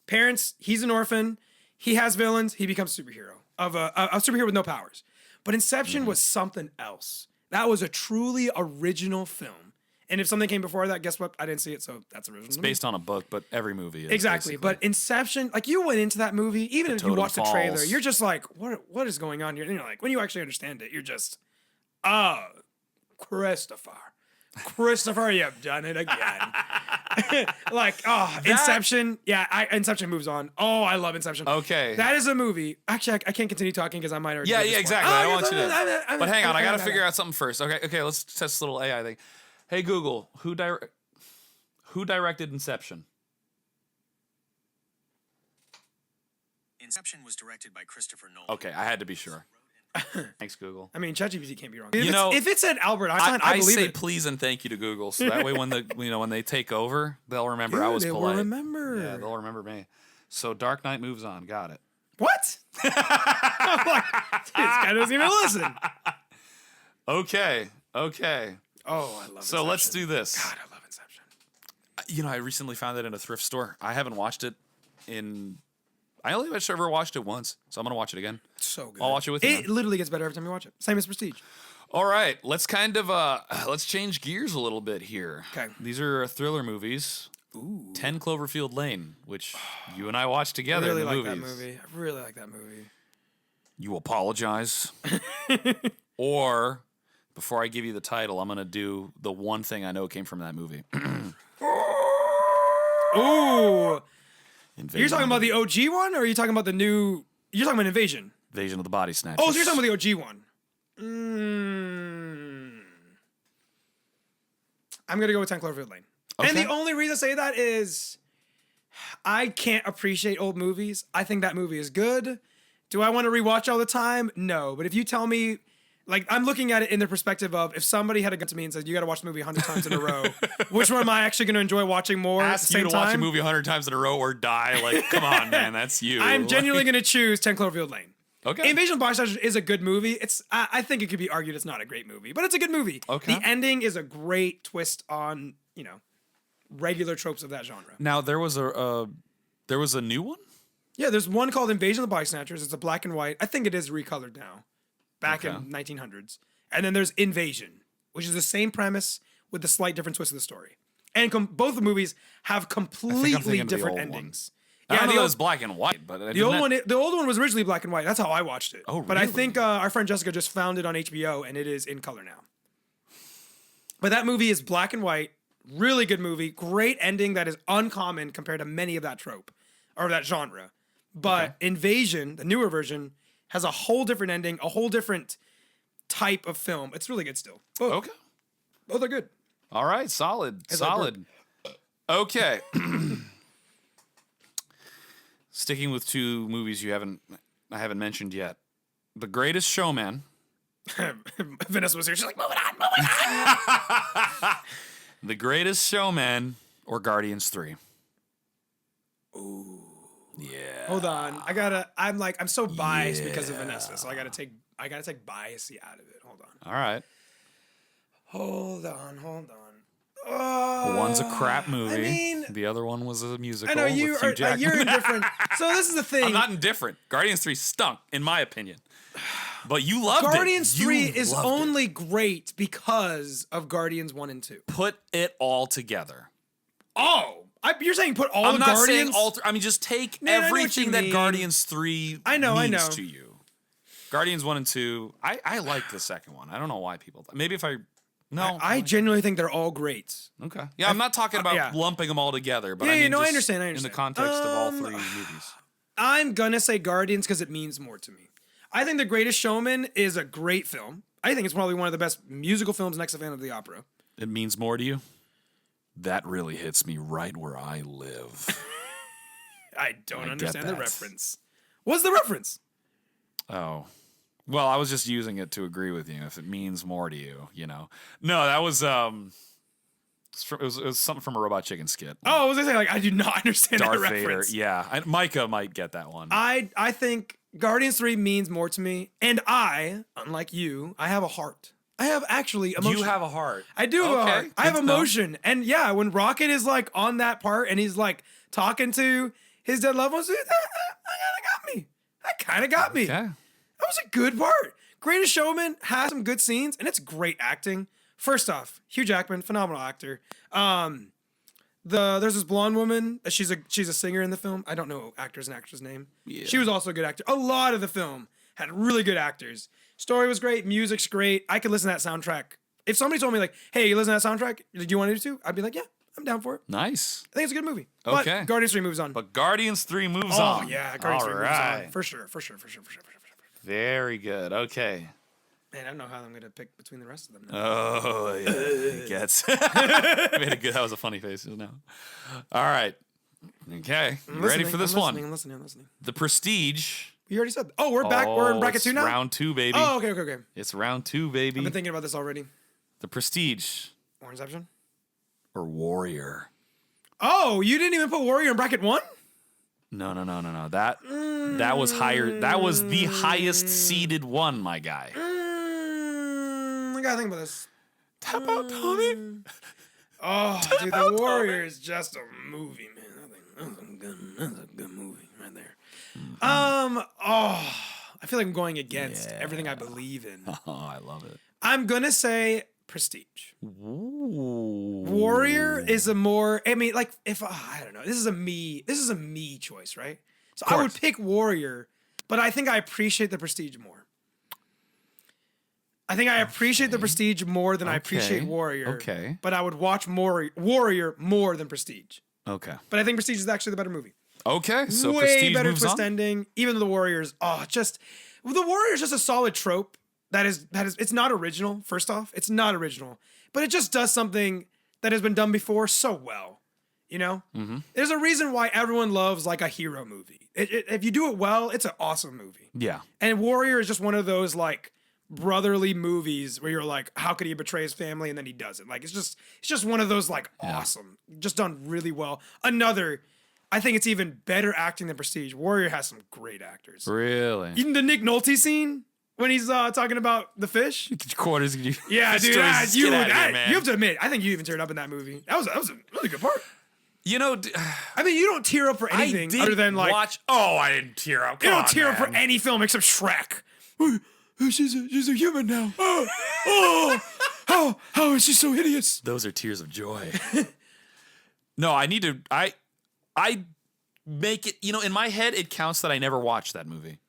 Parents, he's an orphan. He has villains. He becomes a superhero a superhero with no powers. But Inception was something else. That was a truly original film. And if something came before that, guess what? I didn't see it, so that's original. It's based on a book, but every movie is. Exactly. Basically. But Inception, like you went into that movie, even if you watched the trailer, you're just like, what is going on here? And you're like, when you actually understand it, you're just, Christopher, you've done it again. Inception. Yeah, Inception moves on. Oh, I love Inception. Okay. That is a movie. Actually, I can't continue talking because I might already. Yeah, exactly. I don't want you to. But hang on, I got to figure out something first. Okay, let's test this little AI thing. Hey, Google, who directed Inception? Inception was directed by Christopher Nolan. Okay, I had to be sure. Thanks, Google. I mean, ChatTBD can't be wrong. If it said Albert Einstein, I believe say it. Please and thank you to Google, so that way when when they take over, they'll remember I was polite. They'll remember. Yeah, they'll remember me. So Dark Knight moves on. Got it. What? I'm like, this guy doesn't even listen. Okay. Oh, I love Inception. So let's do this. God, I love Inception. You know, I recently found it in a thrift store. I haven't watched it I only ever watched it once, so I'm going to watch it again. So good. I'll watch it with you. It literally gets better every time you watch it. Same as Prestige. All right, let's kind of let's change gears a little bit here. Okay. These are thriller movies. Ooh. 10 Cloverfield Lane, which you and I watched together I really in the like movies. that movie. I really like that movie. You apologize. Or, before I give you the title, I'm going to do the one thing I know came from that movie. Ooh. Invasion. You're talking about the OG one, or are you talking about the new... You're talking about Invasion. Invasion of the Body Snatchers. Oh, so you're talking about the OG one. I'm going to go with 10 Cloverfield Lane. Okay. And the only reason I say that is I can't appreciate old movies. I think that movie is good. Do I want to rewatch all the time? No. But if you tell me, like, I'm looking at it in the perspective of if somebody had a gun to me and said, you got to watch the movie 100 times in a row, which one am I actually going to enjoy watching more at the same time? Ask you to watch a movie 100 times in a row or die. Like, come on, man. That's you. I'm genuinely going to choose 10 Cloverfield Lane. Okay. Invasion of the Body Snatchers is a good movie. I think it could be argued it's not a great movie, but it's a good movie. Okay. The ending is a great twist on, regular tropes of that genre. Now, there was a new one? Yeah, there's one called Invasion of the Body Snatchers. It's a black and white. I think it is recolored now. Back in 1900s. And then there's Invasion, which is the same premise with the slight different twist of the story. And both the movies have completely different endings. I don't know it was black and white, but the old one was originally black and white. That's how I watched it. Oh, really? But I think our friend Jessica just found it on HBO, and it is in color now. But that movie is black and white. Really good movie. Great ending that is uncommon compared to many of that trope or that genre. But Invasion, the newer version, has a whole different ending, a whole different type of film. It's really good still. Both. Okay. Both are good. All right. Solid. Okay. Sticking with two movies I haven't mentioned yet. The Greatest Showman. Vanessa was here. She's like, moving on. The Greatest Showman or Guardians 3. Ooh. Yeah. Hold on. I'm so biased because of Vanessa, so I gotta take biasy out of it. Hold on. All right. Hold on. One's a crap movie. The other one was a musical. I know you're indifferent. So this is the thing. I'm not indifferent. Guardians 3 stunk, in my opinion. But you loved Guardians 3 is only great because of Guardians 1 and 2. Put it all together. Oh, you're saying put all the Guardians? Just take everything that Guardians 3 means to you. Guardians 1 and 2, I like the second one. I don't know why people... Maybe if I... No. I genuinely think they're all great. Okay. Yeah, I'm not talking about lumping them all together, but I understand. In the context of all three movies. I'm going to say Guardians because it means more to me. I think The Greatest Showman is a great film. I think it's probably one of the best musical films next to Phantom of the Opera. It means more to you? That really hits me right where I live. I don't understand the reference. What's the reference? Oh. Well, I was just using it to agree with you. If it means more to you, No, that was it was something from a Robot Chicken skit. Oh, I was gonna say I do not understand Darth that reference. Vader, yeah. Micah might get that one. I think Guardians 3 means more to me, and I, unlike you, I have a heart. I have actually emotion. You have a heart. I do have a heart. I have emotion, and yeah, when Rocket is on that part and he's talking to his dead loved ones, that kind of got me. Okay. That was a good part. Greatest Showman has some good scenes, and it's great acting. First off, Hugh Jackman, phenomenal actor. There's this blonde woman. She's a singer in the film. I don't know actors and actress' name. Yeah. She was also a good actor. A lot of the film had really good actors. Story was great. Music's great. I could listen to that soundtrack. If somebody told me hey, you listen to that soundtrack? Do you want to do too? I'd be like, yeah, I'm down for it. Nice. I think it's a good movie. Okay. But Guardians 3 moves on. But Guardians 3 moves on. Oh yeah, Guardians 3 moves on. For sure. Very good. Okay. Man, I don't know how I'm going to pick between the rest of them now. Oh, yeah. It gets. That was a funny face just now. All right. Okay. You ready for this one? I'm listening. The Prestige. You already said. Oh, we're back. We're in bracket 2 now? Round 2, baby. Oh, okay. It's round 2, baby. I've been thinking about this already. The Prestige. Or Inception? Or Warrior. Oh, you didn't even put Warrior in bracket 1? No. That was higher. That was the highest seeded one, my guy. I gotta think about this. Tap out, Tommy. Oh, dude, The Warrior is just a movie, man. That's a good movie right there. I feel like I'm going against everything I believe in. Oh, I love it. I'm gonna say Prestige. Ooh. Warrior is a more. I mean, like if I don't know. This is a me choice, right? So I would pick Warrior, but I think I appreciate the Prestige more. I think I appreciate the Prestige more than I appreciate Warrior. Okay. But I would watch Warrior more than Prestige. Okay. But I think Prestige is actually the better movie. Okay. So way Prestige better moves twist on? ending. Even the Warriors, the Warrior's just a solid trope. That is. It's not original. First off, it's not original, but it just does something that has been done before so well. You know, there's a reason why everyone loves like a hero movie. If you do it well, it's an awesome movie. Yeah. And Warrior is just one of those like brotherly movies where you're like, how could he betray his family and then he does it? Like it's just one of those like awesome, just done really well. I think it's even better acting than Prestige. Warrior has some great actors. Really? Even the Nick Nolte scene when he's talking about the fish. Quarters. Yeah, dude. You have to admit, I think you even teared up in that movie. That was a really good part. You know, I mean, you don't tear up for anything other than like watch. Oh, I didn't tear up. You don't tear up for any film except Shrek. She's a human now. How is she so hideous? Those are tears of joy. No, I need to. I make it. You know, in my head, it counts that I never watched that movie.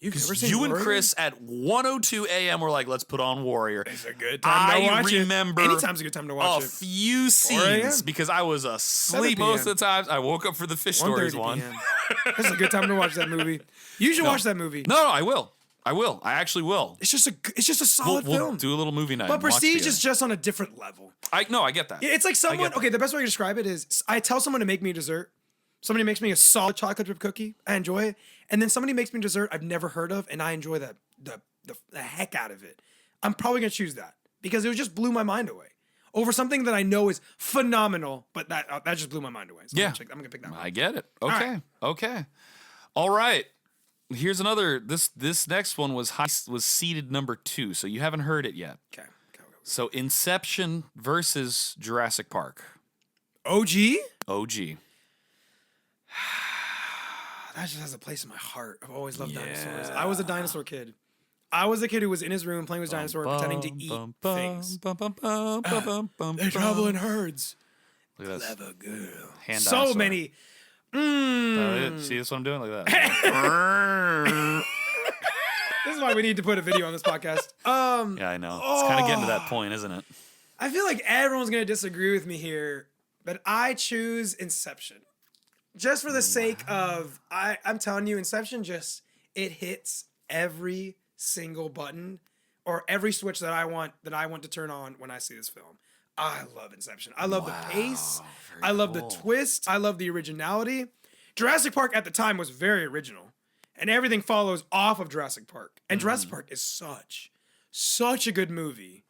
You and Chris at 1:02 a.m. were like, let's put on Warrior. It's a good time to watch it. I remember anytime's a good time to watch a few scenes because I was asleep most of the times. I woke up for the Fish Stories one. This is a good time to watch that movie. You should watch that movie. No, I will. I actually will. It's just a solid film. We'll do a little movie night. But Prestige is just on a different level. I get that. It's like someone. Okay, the best way to describe it is I tell someone to make me a dessert. Somebody makes me a solid chocolate chip cookie. I enjoy it. And then somebody makes me a dessert I've never heard of, and I enjoy the heck out of it. I'm probably going to choose that because it just blew my mind away over something that I know is phenomenal, but that just blew my mind away. So I'm going to pick that one. I get it. Okay. All right. Here's another. This next one was seeded number 2, so you haven't heard it yet. Okay. So Inception versus Jurassic Park. OG. That just has a place in my heart. I've always loved dinosaurs. I was a dinosaur kid. I was the kid who was in his room playing with dinosaurs, pretending to eat things. They travel in herds. Look at this. Clever girl. Hand so dinosaur. many. See this what I'm doing? Like that. This is why we need to put a video on this podcast. Yeah, I know. It's kind of getting to that point, isn't it? I feel like everyone's going to disagree with me here, but I choose Inception. Just for the sake of, I'm telling you, Inception it hits every single button or every switch that I want to turn on when I see this film. I love Inception. I love the pace. I love the twist. I love the originality. Jurassic Park at the time was very original, and everything follows off of Jurassic Park. And Jurassic Park is such a good movie.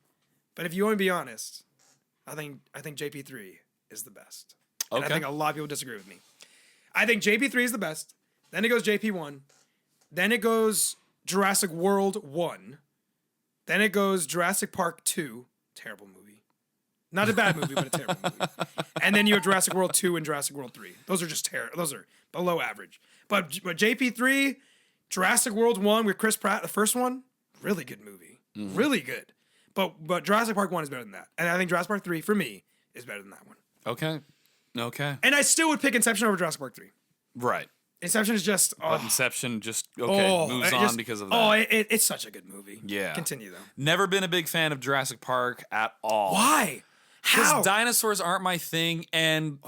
But if you want to be honest, I think JP3 is the best. And I think a lot of people disagree with me. I think JP3 is the best. Then it goes JP1. Then it goes Jurassic World 1. Then it goes Jurassic Park 2. Terrible movie. Not a bad movie, but a terrible movie. And then you have Jurassic World 2 and Jurassic World 3. Those are just terrible. Those are below average. But JP3, Jurassic World 1 with Chris Pratt, the first one, really good movie. Really good. But Jurassic Park 1 is better than that. And I think Jurassic Park 3, for me, is better than that one. Okay. And I still would pick Inception over Jurassic Park 3. Right. Inception is just... But Inception just, moves on because of that. Oh, it's such a good movie. Yeah. Continue, though. Never been a big fan of Jurassic Park at all. Why? How? Because dinosaurs aren't my thing, and,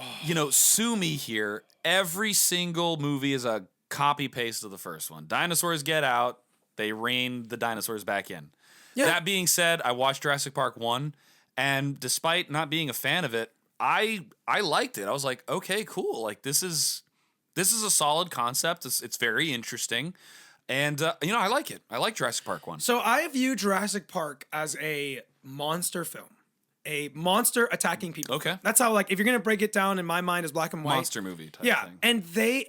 sue me here. Every single movie is a copy-paste of the first one. Dinosaurs get out. They rein the dinosaurs back in. Yeah. That being said, I watched Jurassic Park 1, and despite not being a fan of it, I liked it. I was like, okay, cool. Like this is a solid concept. It's very interesting, and I like it. I like Jurassic Park 1. So I view Jurassic Park as a monster film. a monster attacking people. Okay. That's how, like, if you're going to break it down in my mind as black and white. Monster movie type thing.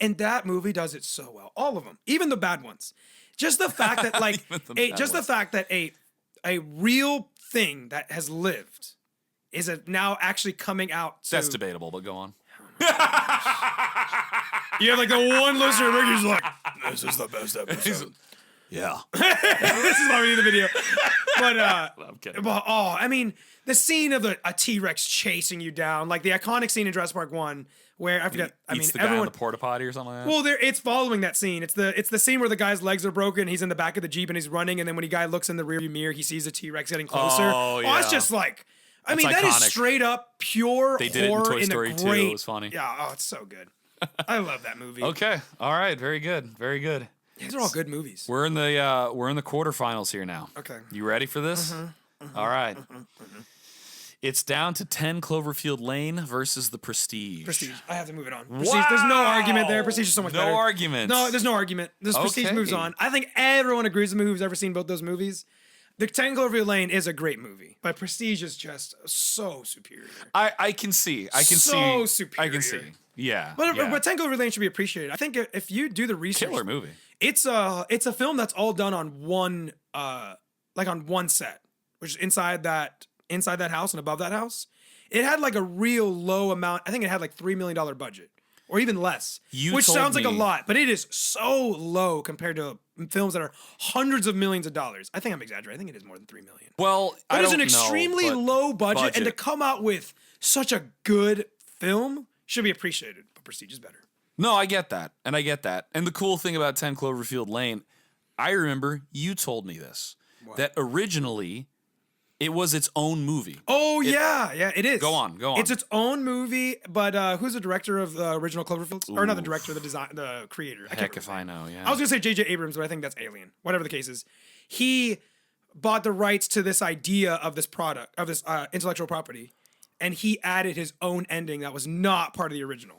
And that movie does it so well. All of them. Even the bad ones. Just the fact that, like, the fact that a real thing that has lived is now actually coming out. That's debatable, but go on. You have, like, the one listener who's like, this is the best episode. Yeah. This is why we need the video. But, I'm kidding. I mean, the scene of a T-Rex chasing you down, like the iconic scene in Jurassic Park 1, where I forget. Eats the guy in the porta potty or something like that. Well, it's following that scene. It's the scene where the guy's legs are broken. He's in the back of the Jeep and he's running, and then when the guy looks in the rearview mirror, he sees a T-Rex getting closer. Oh, yeah. It's just like, I mean, iconic. That is straight up pure they did horror it in Toy Story 2. It was funny. Yeah, it's so good. I love that movie. Okay, all right, very good, very good. These are all good movies. We're in the quarterfinals here now. Okay, you ready for this? All right. It's down to 10 Cloverfield Lane versus The Prestige. Prestige. I have to move it on. Prestige. Wow. There's no argument there. Prestige is so much better. No argument. No, there's no argument. This Prestige moves on. I think everyone agrees with me who's ever seen both those movies. The 10 Cloverfield Lane is a great movie, but Prestige is just so superior. I can see. So superior. I can see. Yeah. But 10 Cloverfield Lane should be appreciated. I think if you do the research, killer movie. It's a film that's all done on one set, which is inside that house and above that house. It had like a real low amount. I think it had like $3 million budget or even less, which sounds like a lot, but it is so low compared to films that are hundreds of millions of dollars. I think I'm exaggerating. I think it is more than $3 million. Well, but it's an extremely low budget, and to come out with such a good film should be appreciated. But Prestige is better. No, I get that, and And the cool thing about 10 Cloverfield Lane, I remember you told me this, that originally it was its own movie. Oh, yeah, it is. Go on. It's its own movie, but who's the director of the original Cloverfield? Or not the director, the creator. Heck if I know, yeah. I was going to say J.J. Abrams, but I think that's Alien. Whatever the case is. He bought the rights to this idea of this product, of this intellectual property, and he added his own ending that was not part of the original.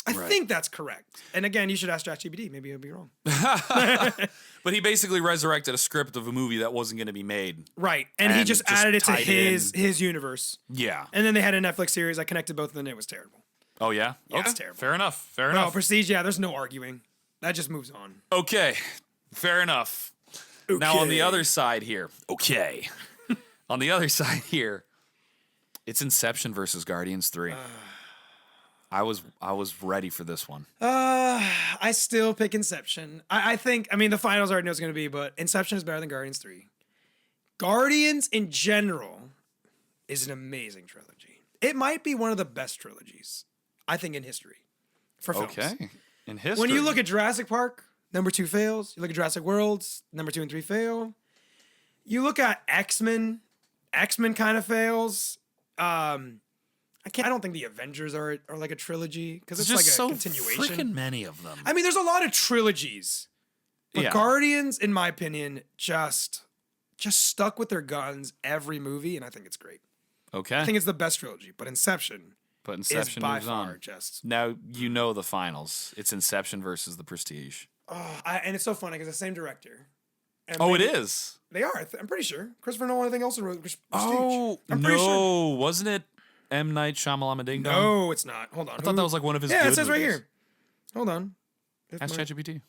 I think that's correct. And again, you should ask ChatTBD. Maybe he'll be wrong. But he basically resurrected a script of a movie that wasn't going to be made. Right. And he just added it to his universe. Yeah. And then they had a Netflix series. I connected both of them and it was terrible. Oh, yeah? Yeah, it's terrible. Fair enough. No, Prestige, yeah, there's no arguing. That just moves on. Okay. Fair enough. Okay. Now, on the other side here. Okay. On the other side here, it's Inception versus Guardians 3. I was ready for this one. I still pick Inception. I think the finals already know it's going to be, but Inception is better than Guardians 3. Guardians in general is an amazing trilogy. It might be one of the best trilogies, I think, in history for films. Okay, in history. When you look at Jurassic Park, number 2 fails. You look at Jurassic Worlds, number 2 and 3 fail. You look at X-Men kind of fails. I don't think the Avengers are like a trilogy because it's like a continuation. Freaking many of them. I mean, there's a lot of trilogies, but Guardians, in my opinion, just stuck with their guns every movie, and I think it's great. Okay, I think it's the best trilogy, but Inception is by far just. Now you know the finals. It's Inception versus The Prestige. And it's so funny because the same director. It is. They are. I'm pretty sure. Christopher Nolan, I think, also wrote Prestige. I'm pretty sure. Wasn't it? M. Night Shyamalan Ding Dong? No, it's not. Hold on. I thought that was like one of his. Yeah, good it says movies. right here. Hold on. Ask ChatGPT.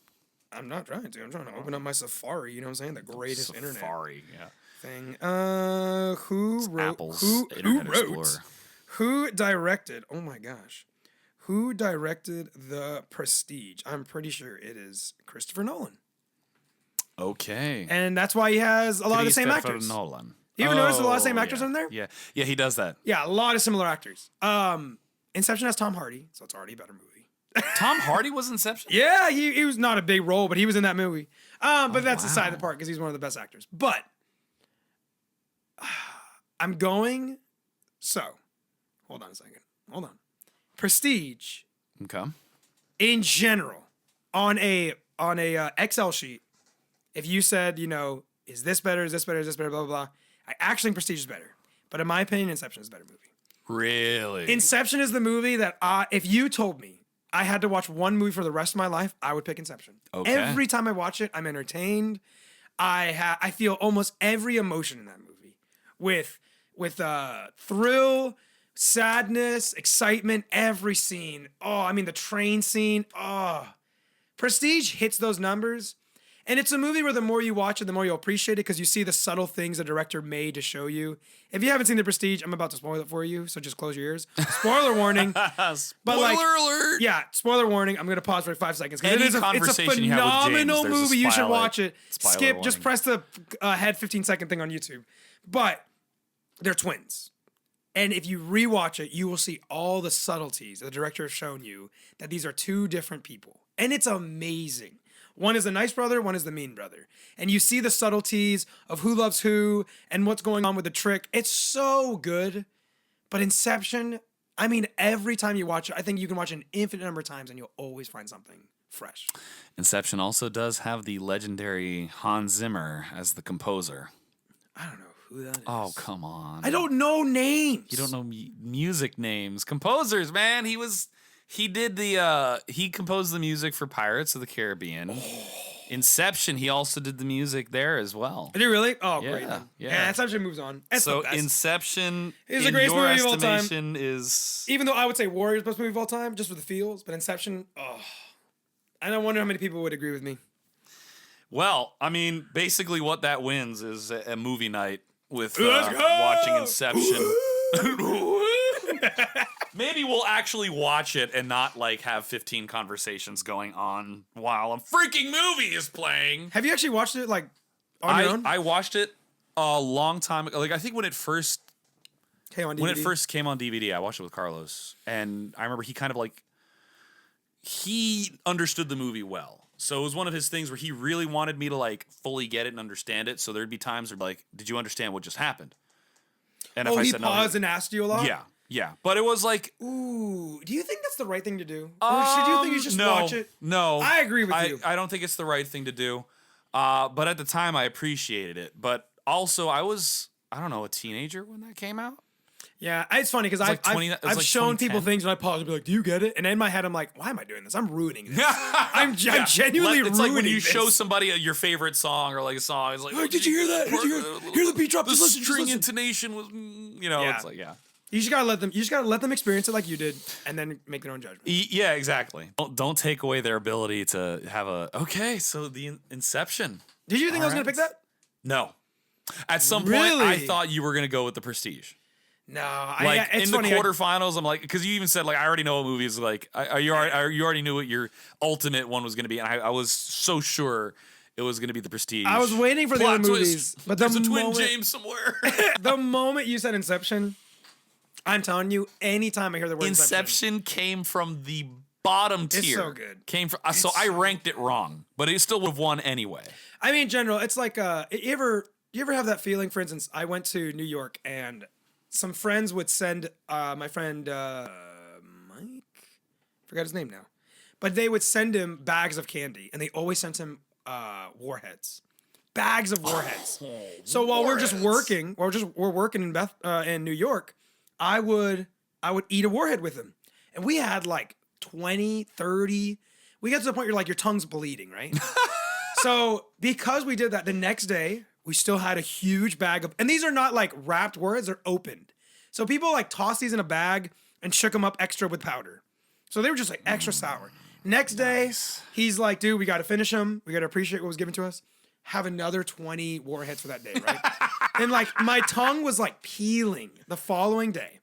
I'm not trying to. I'm trying to open up my Safari. You know what I'm saying? The greatest internet thing. Who wrote? Apple's who Internet wrote? Explorer. Who directed? Oh my gosh. Who directed The Prestige? I'm pretty sure it is Christopher Nolan. Okay. And that's why he has a lot of the same actors. Nolan. You ever notice a lot of the same actors in there? Yeah, he does that. Yeah, a lot of similar actors. Inception has Tom Hardy, so it's already a better movie. Tom Hardy was Inception? Yeah, he was not a big role, but he was in that movie. But that's aside the part because he's one of the best actors. But I'm going. So, hold on a second. Hold on. Prestige. Okay. In general, on a Excel sheet, if you said, is this better? Is this better? Is this better? Blah blah blah. I actually think Prestige is better. But in my opinion, Inception is a better movie. Really? Inception is the movie that if you told me I had to watch one movie for the rest of my life, I would pick Inception. Okay. Every time I watch it, I'm entertained. I feel almost every emotion in that movie with with thrill, sadness, excitement, every scene. Oh, I mean, the train scene. Oh, Prestige hits those numbers. And it's a movie where the more you watch it, the more you'll appreciate it because you see the subtle things the director made to show you. If you haven't seen The Prestige, I'm about to spoil it for you, so just close your ears. Spoiler warning. Spoiler alert! Yeah, spoiler warning. I'm going to pause for 5 seconds. It's a phenomenal movie. You should watch it. Skip, warning. just press the head 15-second thing on YouTube. But they're twins. And if you rewatch it, you will see all the subtleties that the director has shown you that these are two different people. And it's amazing. One is the nice brother, one is the mean brother. And you see the subtleties of who loves who and what's going on with the trick. It's so good. But Inception, I mean, every time you watch it, I think you can watch it an infinite number of times and you'll always find something fresh. Inception also does have the legendary Hans Zimmer as the composer. I don't know who that is. Oh, come on. I don't know names. You don't know music names. Composers, man. He composed the music for Pirates of the Caribbean. Inception, he also did the music there as well. Did he really? Oh, yeah, great. Then. Yeah, Inception moves on. That's so Inception, is the greatest movie of all time. Is even though I would say Warriors best movie of all time, just for the feels, but Inception, and I wonder how many people would agree with me. Well, I mean, basically what that wins is a movie night with watching Inception. Maybe we'll actually watch it and not like have 15 conversations going on while a freaking movie is playing. Have you actually watched it like on your own? I watched it a long time ago. Like I think when it first came on DVD. When it first came on DVD, I watched it with Carlos, and I remember he kind of like he understood the movie well. So it was one of his things where he really wanted me to like fully get it and understand it. So there'd be times where like, did you understand what just happened? And if I said no, he paused and asked you a lot? Yeah. Yeah, but it was like, ooh, do you think that's the right thing to do? Or should you think you just watch it? No. I agree with you. I don't think it's the right thing to do. But at the time, I appreciated it. But also, I was, I don't know, a teenager when that came out. Yeah, it's funny because I've shown people things and I pause and be like, do you get it? And in my head, I'm like, why am I doing this? I'm ruining this. I'm genuinely ruining this. It's like when you show somebody your favorite song or like a song. It's like, oh, did you hear that? Did you hear the beat drop? The string intonation was, it's like, yeah. You just gotta let them. You just gotta let them experience it like you did, and then make their own judgment. Yeah, exactly. Don't take away their ability to have so the Inception. Did you think I was gonna pick that? No. At some point, I thought you were gonna go with The Prestige. No, it's in the quarterfinals, I'm like, because you even said like I already know what movies like. You already knew what your ultimate one was gonna be, and I was so sure it was gonna be The Prestige. I was waiting for the other movies, but there's a twin James somewhere. The moment you said Inception. I'm telling you, anytime I hear the word Inception came from the bottom tier. It's so good. So I ranked it wrong, but it still would have won anyway. I mean, in general, it's like you ever have that feeling? For instance, I went to New York and some friends would send my friend Mike, forgot his name now, but they would send him bags of candy, and they always sent him warheads. Bags of warheads. So while we're working in New York. I would eat a warhead with him. And we had like 20, 30. We got to the point where like your tongue's bleeding, right? So because we did that, the next day, we still had a huge bag of, and these are not like wrapped warheads, they're opened. So people like tossed these in a bag and shook them up extra with powder. So they were just like extra sour. Next day, he's like, dude, we got to finish them. We got to appreciate what was given to us. Have another 20 warheads for that day, right? And like my tongue was like peeling the following day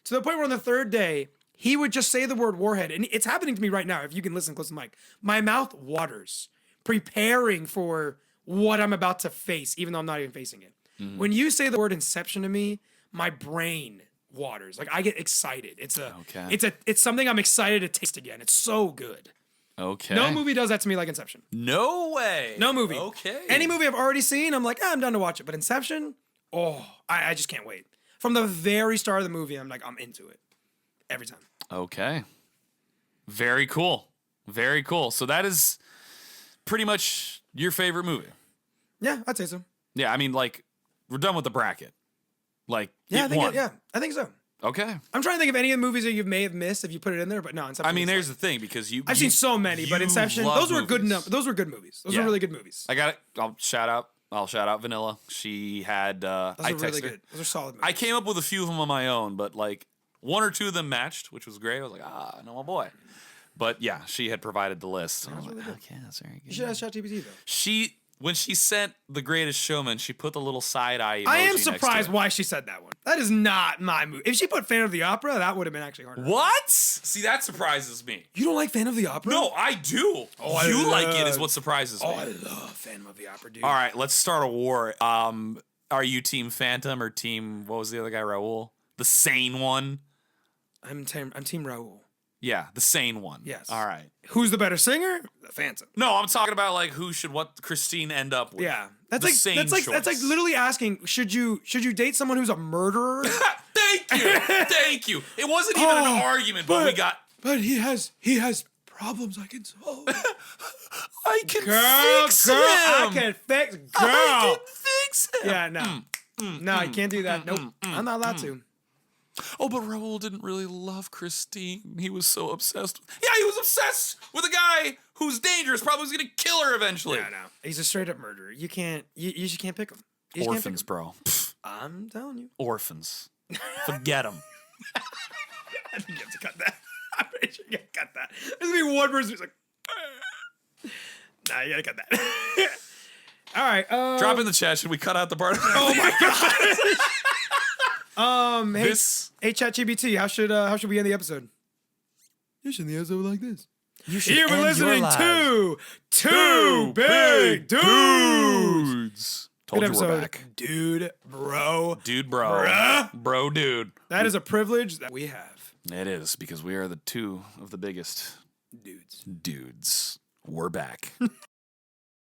to the point where on the third day, he would just say the word warhead. And it's happening to me right now. If you can listen close to the mic, my mouth waters, preparing for what I'm about to face, even though I'm not even facing it. Mm-hmm. When you say the word Inception to me, my brain waters. Like I get excited. It's something I'm excited to taste again. It's so good. Okay. No movie does that to me like Inception. No way. No movie. Okay. Any movie I've already seen, I'm like, I'm done to watch it. But Inception, I just can't wait. From the very start of the movie, I'm like, I'm into it. Every time. Okay. Very cool. Very cool. So that is pretty much your favorite movie. Yeah, I'd say so. Yeah, I mean, like, we're done with the bracket. Like, I think so. Okay. I'm trying to think of any of the movies that you may have missed if you put it in there, but no, Inception. I mean, there's the thing because I've seen so many, but Inception, those were good movies. Those were really good movies. I'll shout out I'll shout out Vanilla. She had. Those are really good. Those are solid moves. I came up with a few of them on my own, but like 1 or 2 of them matched, which was great. I was like, no, my boy. But yeah, she had provided the list. And I was like, okay, that's very good. You should ask ChatTBD though. When she sent The Greatest Showman, she put the little side eye emoji. I am surprised why she said that one. That is not my move. If she put Fan of the Opera, that would have been actually harder. What? See, that surprizes me. You don't like Fan of the Opera? No, I do. Oh, you like it is what surprises me. Oh, I love Phantom of the Opera, dude. All right, let's start a war. Are you Team Phantom or Team, what was the other guy, Raul? The sane one? I'm Team Raul. Yeah, the sane one. Yes. All right. Who's the better singer? The Phantom. No, I'm talking about like what Christine end up with. Yeah, that's like literally asking, should you date someone who's a murderer? Thank you. It wasn't even an argument, but we got. But he has problems I can solve. I can fix him. I can fix girl. I can fix him. Yeah, no, you can't do that. Nope, I'm not allowed to. Oh, but Raul didn't really love Christine. He was so obsessed. Yeah, he was obsessed with a guy who's dangerous. Probably was gonna kill her eventually. No. He's a straight up murderer. You just can't pick him. Orphans, bro. I'm telling you. Orphans. Forget them. I think you have to cut that. I'm pretty sure you gotta cut that. There's gonna be one person who's like, nah, you gotta cut that. All right. Drop in the chat. Should we cut out the part? Oh my god. Hey ChatTBD, how should we end the episode? You should end the episode like this. You've been listening to Two Big Dudes. Told Good you episode, we're back. Dude, bro. Bro, dude. That is a privilege that we have. It is, because we are the 2 of the biggest dudes. Dudes. We're back.